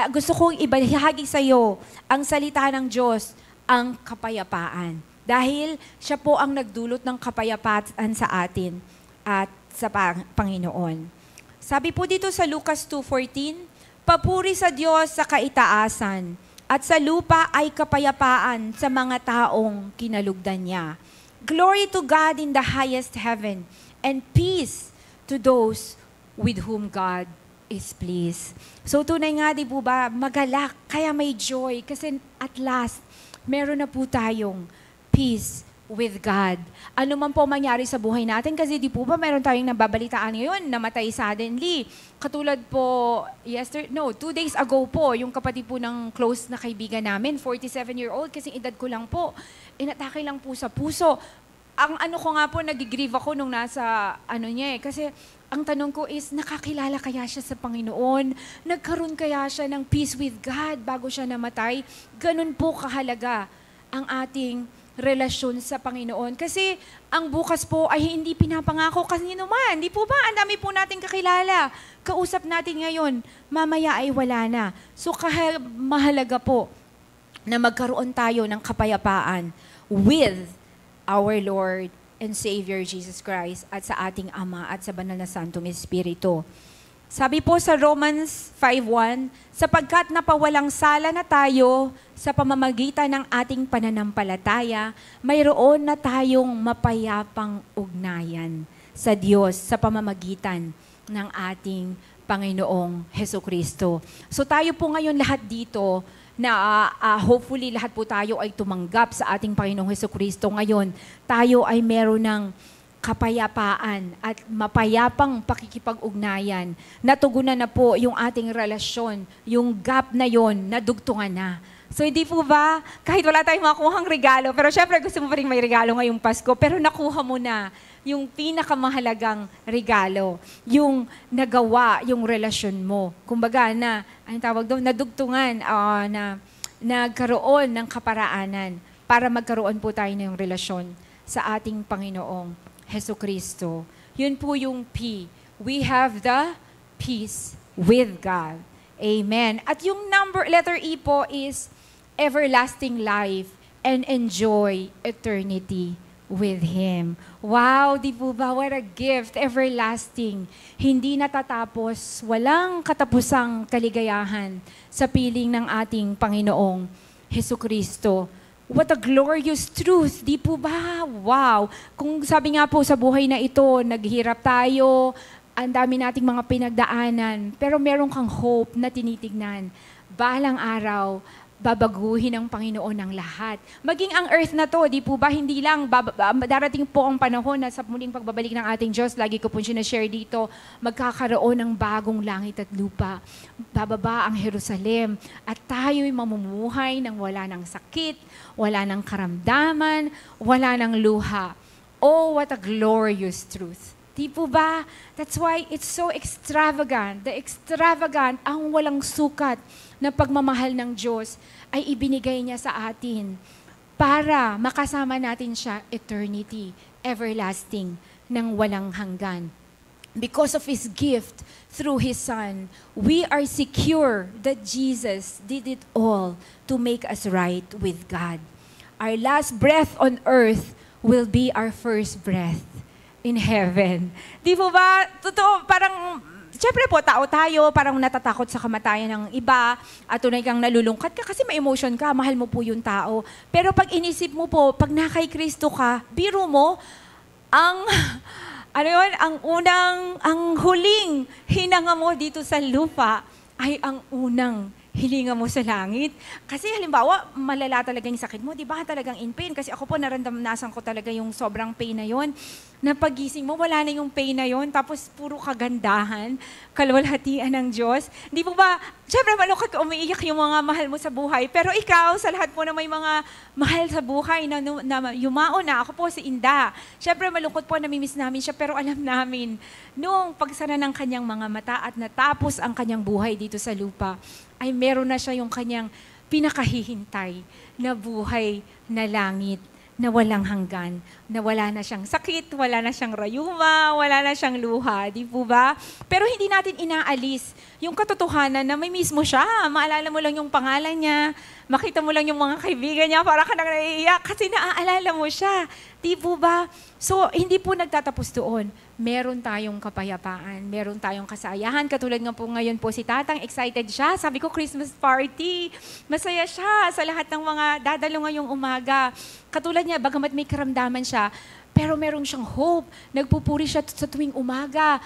Gusto kong ibahagi sa iyo ang salita ng Diyos, ang kapayapaan. Dahil siya po ang nagdulot ng kapayapaan sa atin at sa Panginoon. Sabi po dito sa Lucas 2:14, papuri sa Diyos sa kaitaasan at sa lupa ay kapayapaan sa mga taong kinalugdan niya. Glory to God in the highest heaven and peace to those with whom God is pleased. So tunay nga, di po ba, magalak, kaya may joy, kasi at last, meron na po tayong peace with God. Ano man po mangyari sa buhay natin, kasi di po ba meron tayong nababalitaan ngayon, namatay suddenly. Katulad po, 2 days ago po, yung kapatid po ng close na kaibigan namin, 47-year-old, kasi edad ko lang po, inatake lang po sa puso. Ang ano ko nga po, nag-grieve ako nung nasa, kasi ang tanong ko is, nakakilala kaya siya sa Panginoon? Nagkaroon kaya siya ng peace with God bago siya namatay? Ganun po kahalaga ang ating relasyon sa Panginoon. Kasi ang bukas po ay hindi pinapangako kanino man. Di po ba? Ang dami po nating kakilala. Kausap natin ngayon, mamaya ay wala na. So mahalaga po na magkaroon tayo ng kapayapaan with our Lord and Savior Jesus Christ at sa ating Ama at sa Banal na Santong Espiritu. Sabi po sa Romans 5:1, sapagkat napawalang sala na tayo sa pamamagitan ng ating pananampalataya, mayroon na tayong mapayapang ugnayan sa Diyos sa pamamagitan ng ating Panginoong Hesukristo. So tayo po ngayon lahat dito, na hopefully lahat po tayo ay tumanggap sa ating Panginoong Hesukristo. Ngayon, tayo ay meron ng kapayapaan at mapayapang pakikipag-ugnayan. Natugunan na po yung ating relasyon, yung gap na yon, nadugtungan na. So hindi po ba, kahit wala tayong makuhang regalo, pero syempre gusto mo pa rin may regalo ngayong Pasko, pero nakuha mo na yung pinakamahalagang regalo, yung nagawa, yung relasyon mo. Kumbaga na, anong tawag doon, nadugtungan, na nagkaroon ng kaparaanan para magkaroon po tayo ng relasyon sa ating Panginoong Hesukristo. Yun po yung P. We have the peace with God. Amen. At yung letter E po is everlasting life and enjoy eternity with Him. Wow, di po ba? What a gift, everlasting. Hindi natatapos, walang katapusang kaligayahan sa piling ng ating Panginoong Hesukristo. What a glorious truth, di po ba? Wow. Kung sabi nga po sa buhay na ito, naghirap tayo, ang dami nating mga pinagdaanan, pero meron kang hope na tinitignan. Balang araw, babaguhin ng Panginoon ang lahat. Maging ang earth na to, di po ba, hindi lang, darating po ang panahon na sa muling pagbabalik ng ating Diyos, lagi ko po sinashare dito, magkakaroon ng bagong langit at lupa. Bababa ang Jerusalem at tayo'y mamumuhay nang wala ng sakit, wala ng karamdaman, wala ng luha. Oh, what a glorious truth. Di po ba? That's why it's so extravagant. The extravagant, ang walang sukat na pagmamahal ng Diyos ay ibinigay niya sa atin para makasama natin siya eternity, everlasting, ng walang hanggan. Because of His gift through His Son, we are secure that Jesus did it all to make us right with God. Our last breath on earth will be our first breath in heaven. Di po ba? Totoo, parang, siyempre po, tao tayo, parang natatakot sa kamatayan ng iba, at tunay kang nalulungkat ka kasi may emotion ka, mahal mo po yung tao. Pero pag inisip mo po, pag nakay Kristo ka, biro mo, ang huling hinanga mo dito sa lupa ay ang unang hilinga mo sa langit. Kasi halimbawa, malala talaga yung sakit mo, di ba talagang in pain? Kasi ako po, naramdaman ko talaga yung sobrang pain na yon. Na pagising mo, wala na yung pain na yon, tapos puro kagandahan, kalwalhatian ng Diyos. Di po ba, syempre malungkot ka, umiiyak yung mga mahal mo sa buhay, pero ikaw, sa lahat po na may mga mahal sa buhay na yumao na, ako po si Inda. Syempre malungkot po, namimiss namin siya, pero alam namin, nung pagsara ng kanyang mga mata at natapos ang kanyang buhay dito sa lupa, ay meron na siya yung kanyang pinakahihintay na buhay na langit na walang hanggan, na wala na siyang sakit, wala na siyang rayuma, wala na siyang luha, di po ba? Pero hindi natin inaalis yung katotohanan na may mismo siya. Maalala mo lang yung pangalan niya, makita mo lang yung mga kaibigan niya, para ka nang naiiyak kasi naaalala mo siya. Di po ba? So, hindi po nagtatapos doon. Meron tayong kapayapaan, meron tayong kasayahan. Katulad nga po ngayon po si Tatang, excited siya. Sabi ko, Christmas party. Masaya siya sa lahat ng mga dadalo ngayong umaga. Katulad niya, bagamat may karamdaman siya, pero meron siyang hope. Nagpupuri siya sa tuwing umaga.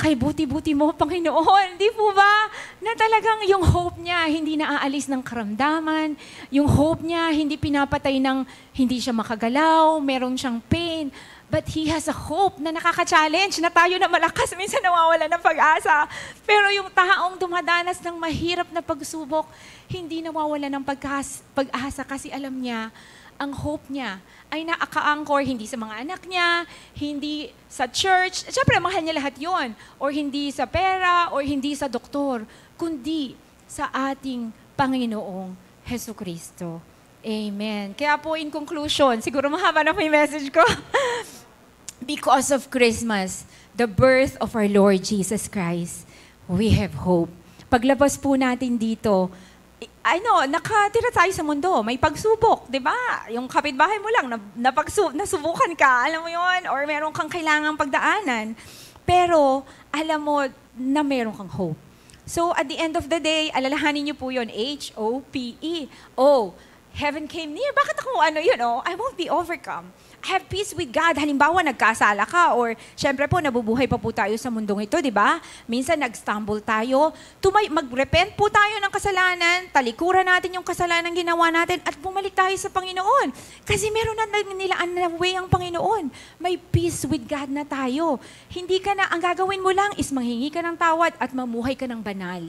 Kay buti-buti mo, Panginoon. Di po ba? Na talagang yung hope niya, hindi naaalis ng karamdaman. Yung hope niya, hindi pinapatay ng hindi siya makagalaw, meron siyang pain. But he has a hope na nakaka-challenge, na tayo na malakas, minsan nawawala ng pag-asa. Pero yung taong dumadanas ng mahirap na pagsubok, hindi nawawala ng pag-asa kasi alam niya, ang hope niya ay naaka-anchor hindi sa mga anak niya, hindi sa church, siyempre mahal niya lahat yon, or hindi sa pera, or hindi sa doktor, kundi sa ating Panginoong Hesukristo. Amen. Kaya po in conclusion, siguro mahaba na po yung message ko. Because of Christmas, the birth of our Lord Jesus Christ, we have hope. Paglabas po natin dito, nakatira tayo sa mundo, may pagsubok, di ba? Yung kapitbahay mo lang, nasubukan ka, alam mo yon, or meron kang kailangang pagdaanan. Pero, alam mo na meron kang hope. So, at the end of the day, alalahanin niyo po yun, H-O-P-E. Oh, heaven came near. Bakit ako I won't be overcome. Have peace with God. Halimbawa, nagkasala ka or syempre po, nabubuhay pa po tayo sa mundong ito, di ba? Minsan nag-stumble tayo. Mag-repent po tayo ng kasalanan, talikuran natin yung kasalanan ginawa natin at bumalik tayo sa Panginoon. Kasi meron na nilaan na way ang Panginoon. May peace with God na tayo. Hindi ka na, ang gagawin mo lang is manghingi ka ng tawad at mamuhay ka ng banal.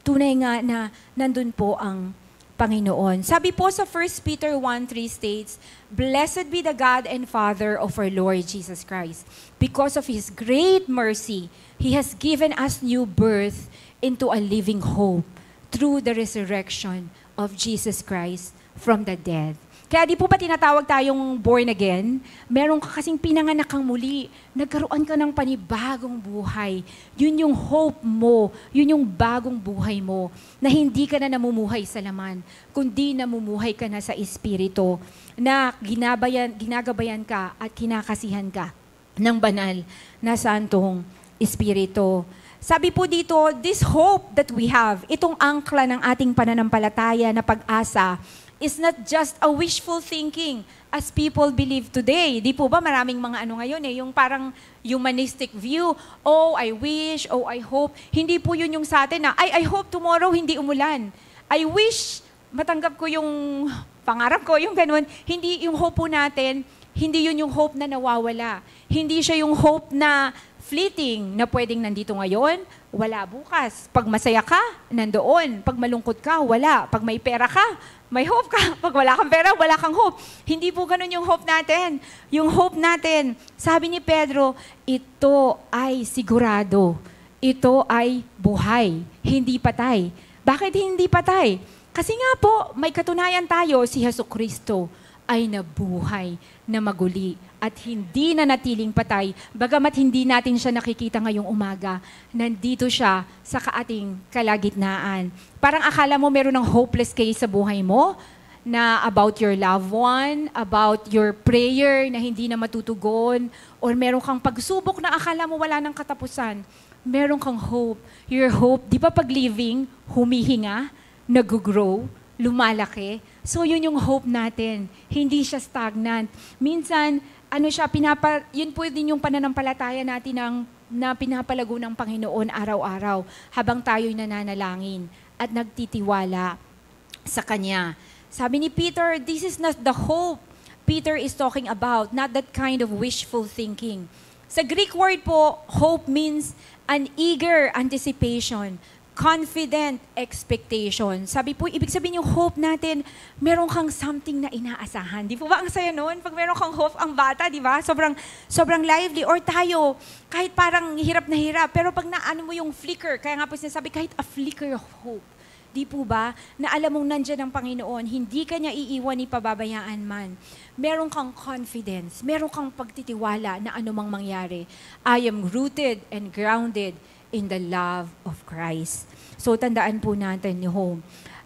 Tunay nga na nandun po ang Panginoon. Sabi po sa 1 Peter 1:3 states, "Blessed be the God and Father of our Lord Jesus Christ. Because of His great mercy, He has given us new birth into a living hope through the resurrection of Jesus Christ from the dead." Kaya di po ba tinatawag tayong born again? Meron ka kasing pinanganak kang muli. Nagkaroon ka ng panibagong buhay. Yun yung hope mo. Yun yung bagong buhay mo. Na hindi ka na namumuhay sa laman, kundi namumuhay ka na sa Espiritu. Na ginagabayan ka at kinakasihan ka ng banal na santong Espiritu. Sabi po dito, this hope that we have, itong angkla ng ating pananampalataya na pag-asa, is not just a wishful thinking as people believe today. Di po ba maraming mga ngayon yung parang humanistic view, oh, I wish, oh, I hope. Hindi po yun yung sa atin na, I hope tomorrow hindi umulan. I wish matanggap ko yung pangarap ko, yung ganun. Hindi yung hope po natin, hindi yun yung hope na nawawala. Hindi siya yung hope na fleeting, na pwedeng nandito ngayon, wala bukas. Pag masaya ka, nandoon. Pag malungkot ka, wala. Pag may pera ka, may hope ka. Pag wala kang pera, wala kang hope. Hindi po ganun yung hope natin. Yung hope natin, sabi ni Pedro, ito ay sigurado. Ito ay buhay, hindi patay. Bakit hindi patay? Kasi nga po, may katunayan tayo, si Jesucristo ay nabuhay na maguli at hindi na natiling patay. Bagamat hindi natin siya nakikita ngayong umaga, nandito siya sa ating kalagitnaan. Parang akala mo meron ng hopeless case sa buhay mo, na about your loved one, about your prayer na hindi na matutugon, or meron kang pagsubok na akala mo wala ng katapusan. Meron kang hope. Your hope, di ba pag living, humihinga, nag-grow, lumalaki. So yun yung hope natin. Hindi siya stagnant. Minsan, yun po din yung pananampalataya natin na pinapalago ng Panginoon araw-araw habang tayo'y nananalangin at nagtitiwala sa Kanya. Sabi ni Peter, this is not the hope Peter is talking about, not that kind of wishful thinking. Sa Greek word po, hope means an eager anticipation, confident expectation. Sabi po, ibig sabihin yung hope natin, meron kang something na inaasahan. Di po ba ang saya noon? Pag meron kang hope, ang bata, di ba? Sobrang lively. Or tayo, kahit parang hirap na hirap, pero pag naano mo yung flicker, kaya nga po sinasabi, kahit a flicker of hope, di po ba, na alam mong nandyan ang Panginoon, hindi ka niya iiwan ni pababayaan man. Meron kang confidence, meron kang pagtitiwala na anumang mangyari. I am rooted and grounded in the love of Christ. So tandaan po natin yung home.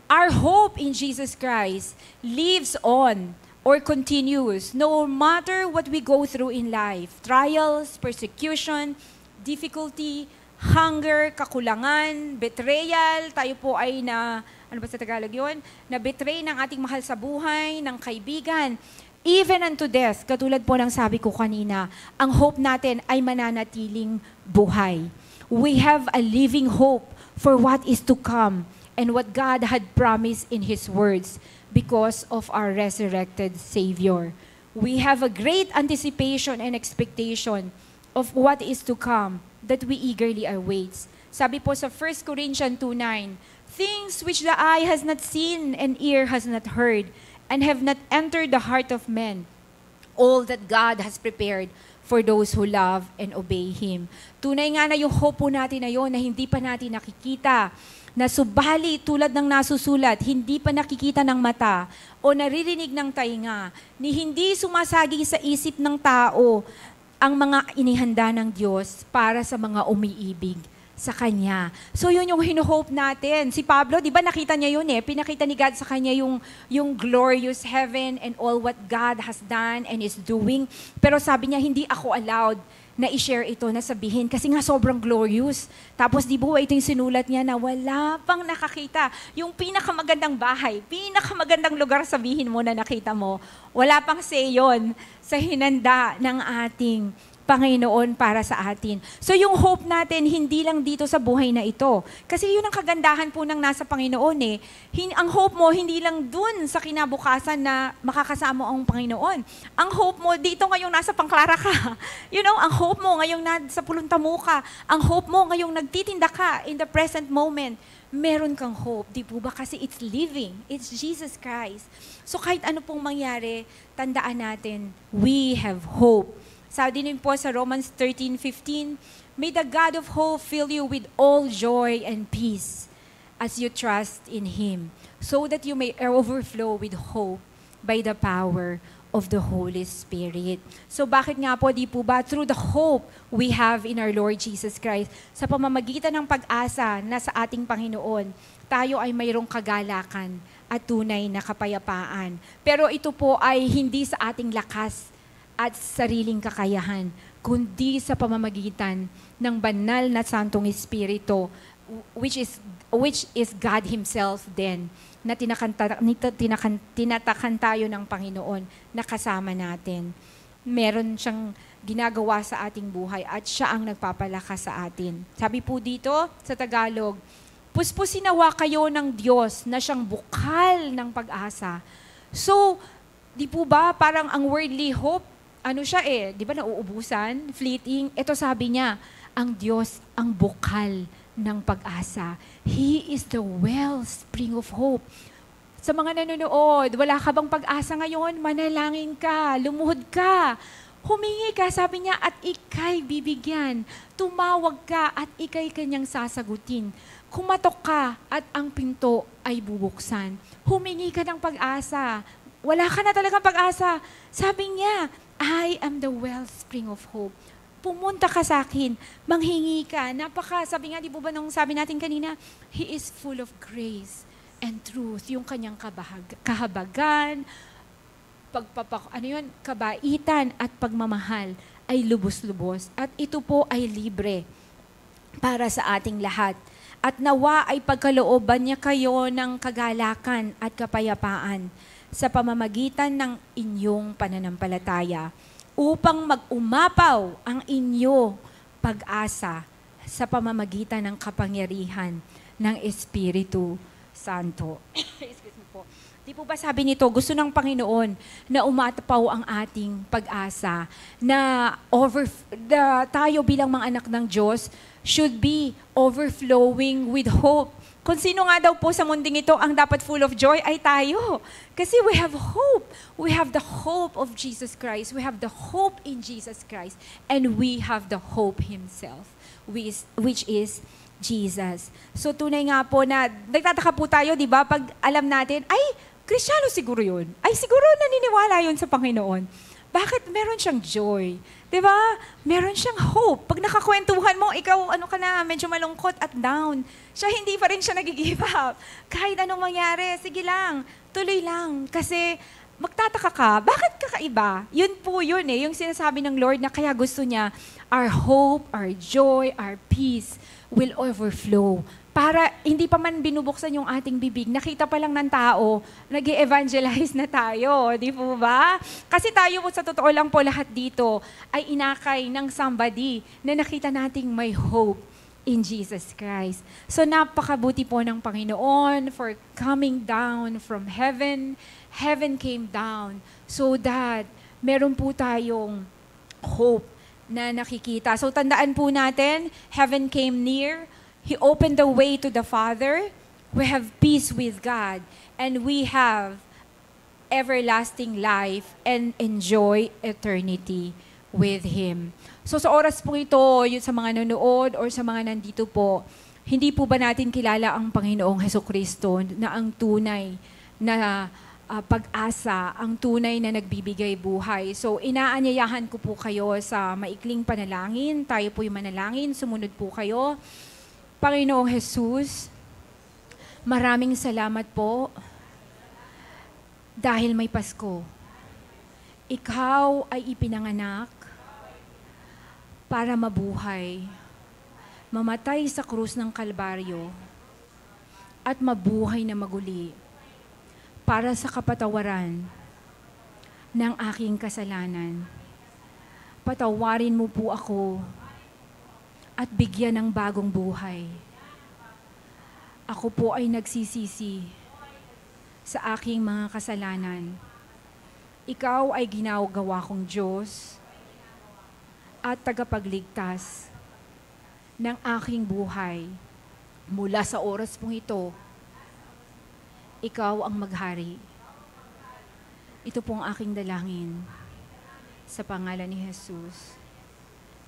Our hope in Jesus Christ lives on or continues no matter what we go through in life. Trials, persecution, difficulty, hunger, kakulangan, betrayal. Tayo po ay ano ba sa Tagalog yun? Na-betray ng ating mahal sa buhay, ng kaibigan. Even unto death, katulad po ng sabi ko kanina, ang hope natin ay mananatiling buhay. We have a living hope for what is to come and what God had promised in His words because of our resurrected Savior. We have a great anticipation and expectation of what is to come that we eagerly await. Sabi po sa 1 Corinthians 2:9, things which the eye has not seen and ear has not heard and have not entered the heart of men, all that God has prepared for those who love and obey Him. Tunay nga na yung hope po natin na yun na hindi pa natin nakikita, na subali tulad ng nasusulat, hindi pa nakikita ng mata o naririnig ng tainga, ni hindi sumasagi sa isip ng tao ang mga inihanda ng Diyos para sa mga umiibig sa Kanya. So yun yung hinuhope natin. Si Pablo, di ba nakita niya yun pinakita ni God sa kanya yung glorious heaven and all what God has done and is doing. Pero sabi niya, hindi ako allowed na i-share ito, na sabihin, kasi nga sobrang glorious. Tapos di ba ito yung sinulat niya na wala pang nakakita. Yung pinakamagandang bahay, pinakamagandang lugar sabihin mo na nakita mo, wala pang say yun sa hinanda ng ating Panginoon para sa atin. So yung hope natin, hindi lang dito sa buhay na ito. Kasi yun ang kagandahan po ng nasa Panginoon Ang hope mo, hindi lang dun sa kinabukasan na makakasama ang Panginoon. Ang hope mo, dito ngayong nasa Pangklara ka. Ang hope mo ngayong nasa Puluntamu ka. Ang hope mo ngayong nagtitinda ka in the present moment. meron kang hope, di po ba? Kasi it's living. It's Jesus Christ. So kahit ano pong mangyari, tandaan natin, we have hope. Sabi din po sa Romans 13:15, may the God of hope fill you with all joy and peace as you trust in Him, so that you may overflow with hope by the power of the Holy Spirit. So bakit nga po, di po ba? Through the hope we have in our Lord Jesus Christ, sa pamamagitan ng pag-asa na sa ating Panginoon, tayo ay mayroong kagalakan at tunay na kapayapaan. Pero ito po ay hindi sa ating lakas at sariling kakayahan, kundi sa pamamagitan ng banal na Santong Espiritu, which is God Himself din, na tinatakan tayo ng Panginoon na kasama natin. Meron siyang ginagawa sa ating buhay at siya ang nagpapalakas sa atin. Sabi po dito sa Tagalog, puspusin nawa kayo ng Diyos na siyang bukal ng pag-asa. So, di po ba parang ang worldly hope, ano siya di ba nauubusan, fleeting? Ito sabi niya, ang Diyos ang bukal ng pag-asa. He is the wellspring of hope. Sa mga nanonood, wala ka bang pag-asa ngayon? Manalangin ka, lumuhod ka, humingi ka, sabi niya, at ika'y bibigyan. Tumawag ka at ika'y kanyang sasagutin. Kumatok ka at ang pinto ay bubuksan. Humingi ka ng pag-asa. Wala ka na talagang pag-asa. Sabi niya, I am the wellspring of hope. Pumunta ka sa akin, manghingi ka. Sabi nga, di po ba nung sabi natin kanina, He is full of grace and truth. Yung kanyang kahabagan, kabaitan at pagmamahal ay lubos-lubos. At ito po ay libre para sa ating lahat. At nawa ay pagkalooban niya kayo ng kagalakan at kapayapaan sa pamamagitan ng inyong pananampalataya, upang mag-umapaw ang inyo pag-asa sa pamamagitan ng kapangyarihan ng Espiritu Santo. Excuse me po. Di po ba sabi nito, gusto ng Panginoon na umapaw ang ating pag-asa, na tayo bilang mga anak ng Diyos should be overflowing with hope. Kung sino nga daw po sa munding ito ang dapat full of joy ay tayo. Kasi we have hope. We have the hope of Jesus Christ. We have the hope in Jesus Christ. And we have the hope Himself, which is Jesus. So tunay nga po na, nagtataka po tayo, di ba, pag alam natin, ay, Kristiyano siguro yun. Ay, siguro naniniwala yun sa Panginoon. Bakit meron siyang joy? Diba? Meron siyang hope. Pag nakakwentuhan mo, ikaw, medyo malungkot at down. Siya, hindi pa rin siya nag-give up. Kahit anong mangyari, sige lang, tuloy lang. Kasi magtataka ka, bakit kakaiba? Yun po yun yung sinasabi ng Lord na kaya gusto niya, our hope, our joy, our peace will overflow. Para hindi pa man binubuksan yung ating bibig, nakita pa lang ng tao, nag-evangelize na tayo, di po ba? Kasi tayo po, sa totoo lang po, lahat dito ay inakay ng somebody na nakita nating may hope in Jesus Christ. So napakabuti po ng Panginoon for coming down from heaven. Heaven came down so that meron po tayong hope na nakikita. So tandaan po natin, heaven came near. He opened the way to the Father. We have peace with God. And we have everlasting life and enjoy eternity with Him. So sa oras po ito, yun sa mga nanonood or sa mga nandito po, hindi po ba natin kilala ang Panginoong Hesukristo na ang tunay na pag-asa, ang tunay na nagbibigay buhay. So inaanyayahan ko po kayo sa maikling panalangin. Tayo po yung manalangin. Sumunod po kayo. Panginoong Jesus, maraming salamat po dahil may Pasko. Ikaw ay ipinanganak para mabuhay, mamatay sa krus ng Kalbaryo, at mabuhay na maguli para sa kapatawaran ng aking kasalanan. Patawarin mo po ako at bigyan ng bagong buhay. Ako po ay nagsisisi sa aking mga kasalanan. Ikaw ay ginagawa kong Diyos at tagapagligtas ng aking buhay mula sa oras pong ito, ikaw ang maghari. Ito pong aking dalangin sa pangalan ni Jesus.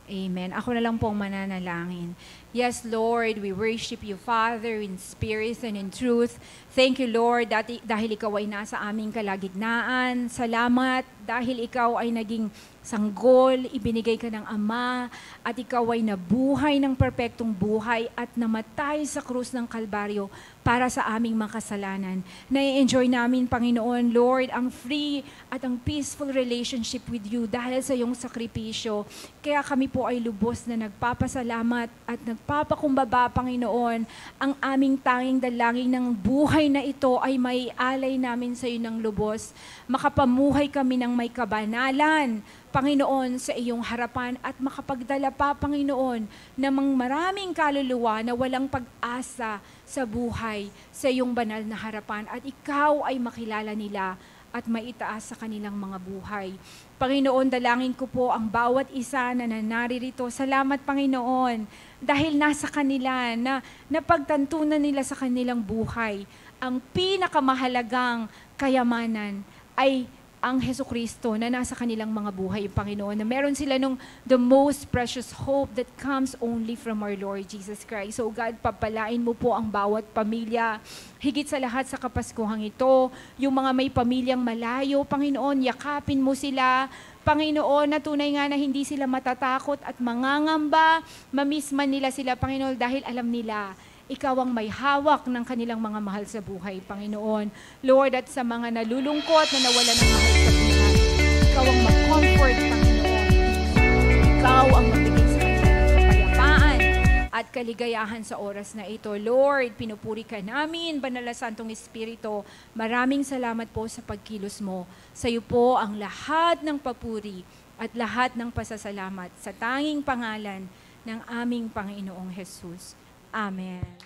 Amen. Ako na lang pong mananalangin. Yes, Lord, we worship you, Father, in spirit and in truth. Thank you, Lord, dahil ikaw ay nasa aming kalagitnaan. Salamat dahil ikaw ay naging sanggol, ibinigay ka ng Ama, at ikaw ay nabuhay ng perpektong buhay at namatay sa krus ng Kalbaryo para sa aming mga kasalanan. Na-enjoy namin, Panginoon, Lord, ang free at ang peaceful relationship with you dahil sa iyong sakripisyo. Kaya kami po ay lubos na nagpapasalamat at nagpapakumbaba, Panginoon. Ang aming tanging dalangin ng buhay na ito ay may alay namin sa iyo ng lubos. Makapamuhay kami ng may kabanalan, Panginoon, sa iyong harapan at makapagdala pa, Panginoon, namang maraming kaluluwa na walang pag-asa sa buhay sa iyong banal na harapan at ikaw ay makilala nila at maitaas sa kanilang mga buhay. Panginoon, dalangin ko po ang bawat isa na naririto. Salamat, Panginoon, dahil nasa kanila na napagtantunan nila sa kanilang buhay. Ang pinakamahalagang kayamanan ay ang Hesukristo na nasa kanilang mga buhay, Panginoon, na meron sila nung the most precious hope that comes only from our Lord Jesus Christ. So God, papalain mo po ang bawat pamilya, higit sa lahat sa Kapaskuhang ito, yung mga may pamilyang malayo, Panginoon, yakapin mo sila, Panginoon, na tunay nga na hindi sila matatakot at mangangamba, mamiss man nila sila, Panginoon, dahil alam nila, ikaw ang may hawak ng kanilang mga mahal sa buhay, Panginoon. Lord, at sa mga nalulungkot na nawala ng mahal sa buhay, ikaw ang mag-comfort, Panginoon. Ikaw ang magbigay sa kanila ng kapayapaan at kaligayahan sa oras na ito. Lord, pinupuri ka namin, Banal na Santong Espiritu. Maraming salamat po sa pagkilos mo. Sa iyo po ang lahat ng papuri at lahat ng pasasalamat sa tanging pangalan ng aming Panginoong Jesus. Amen.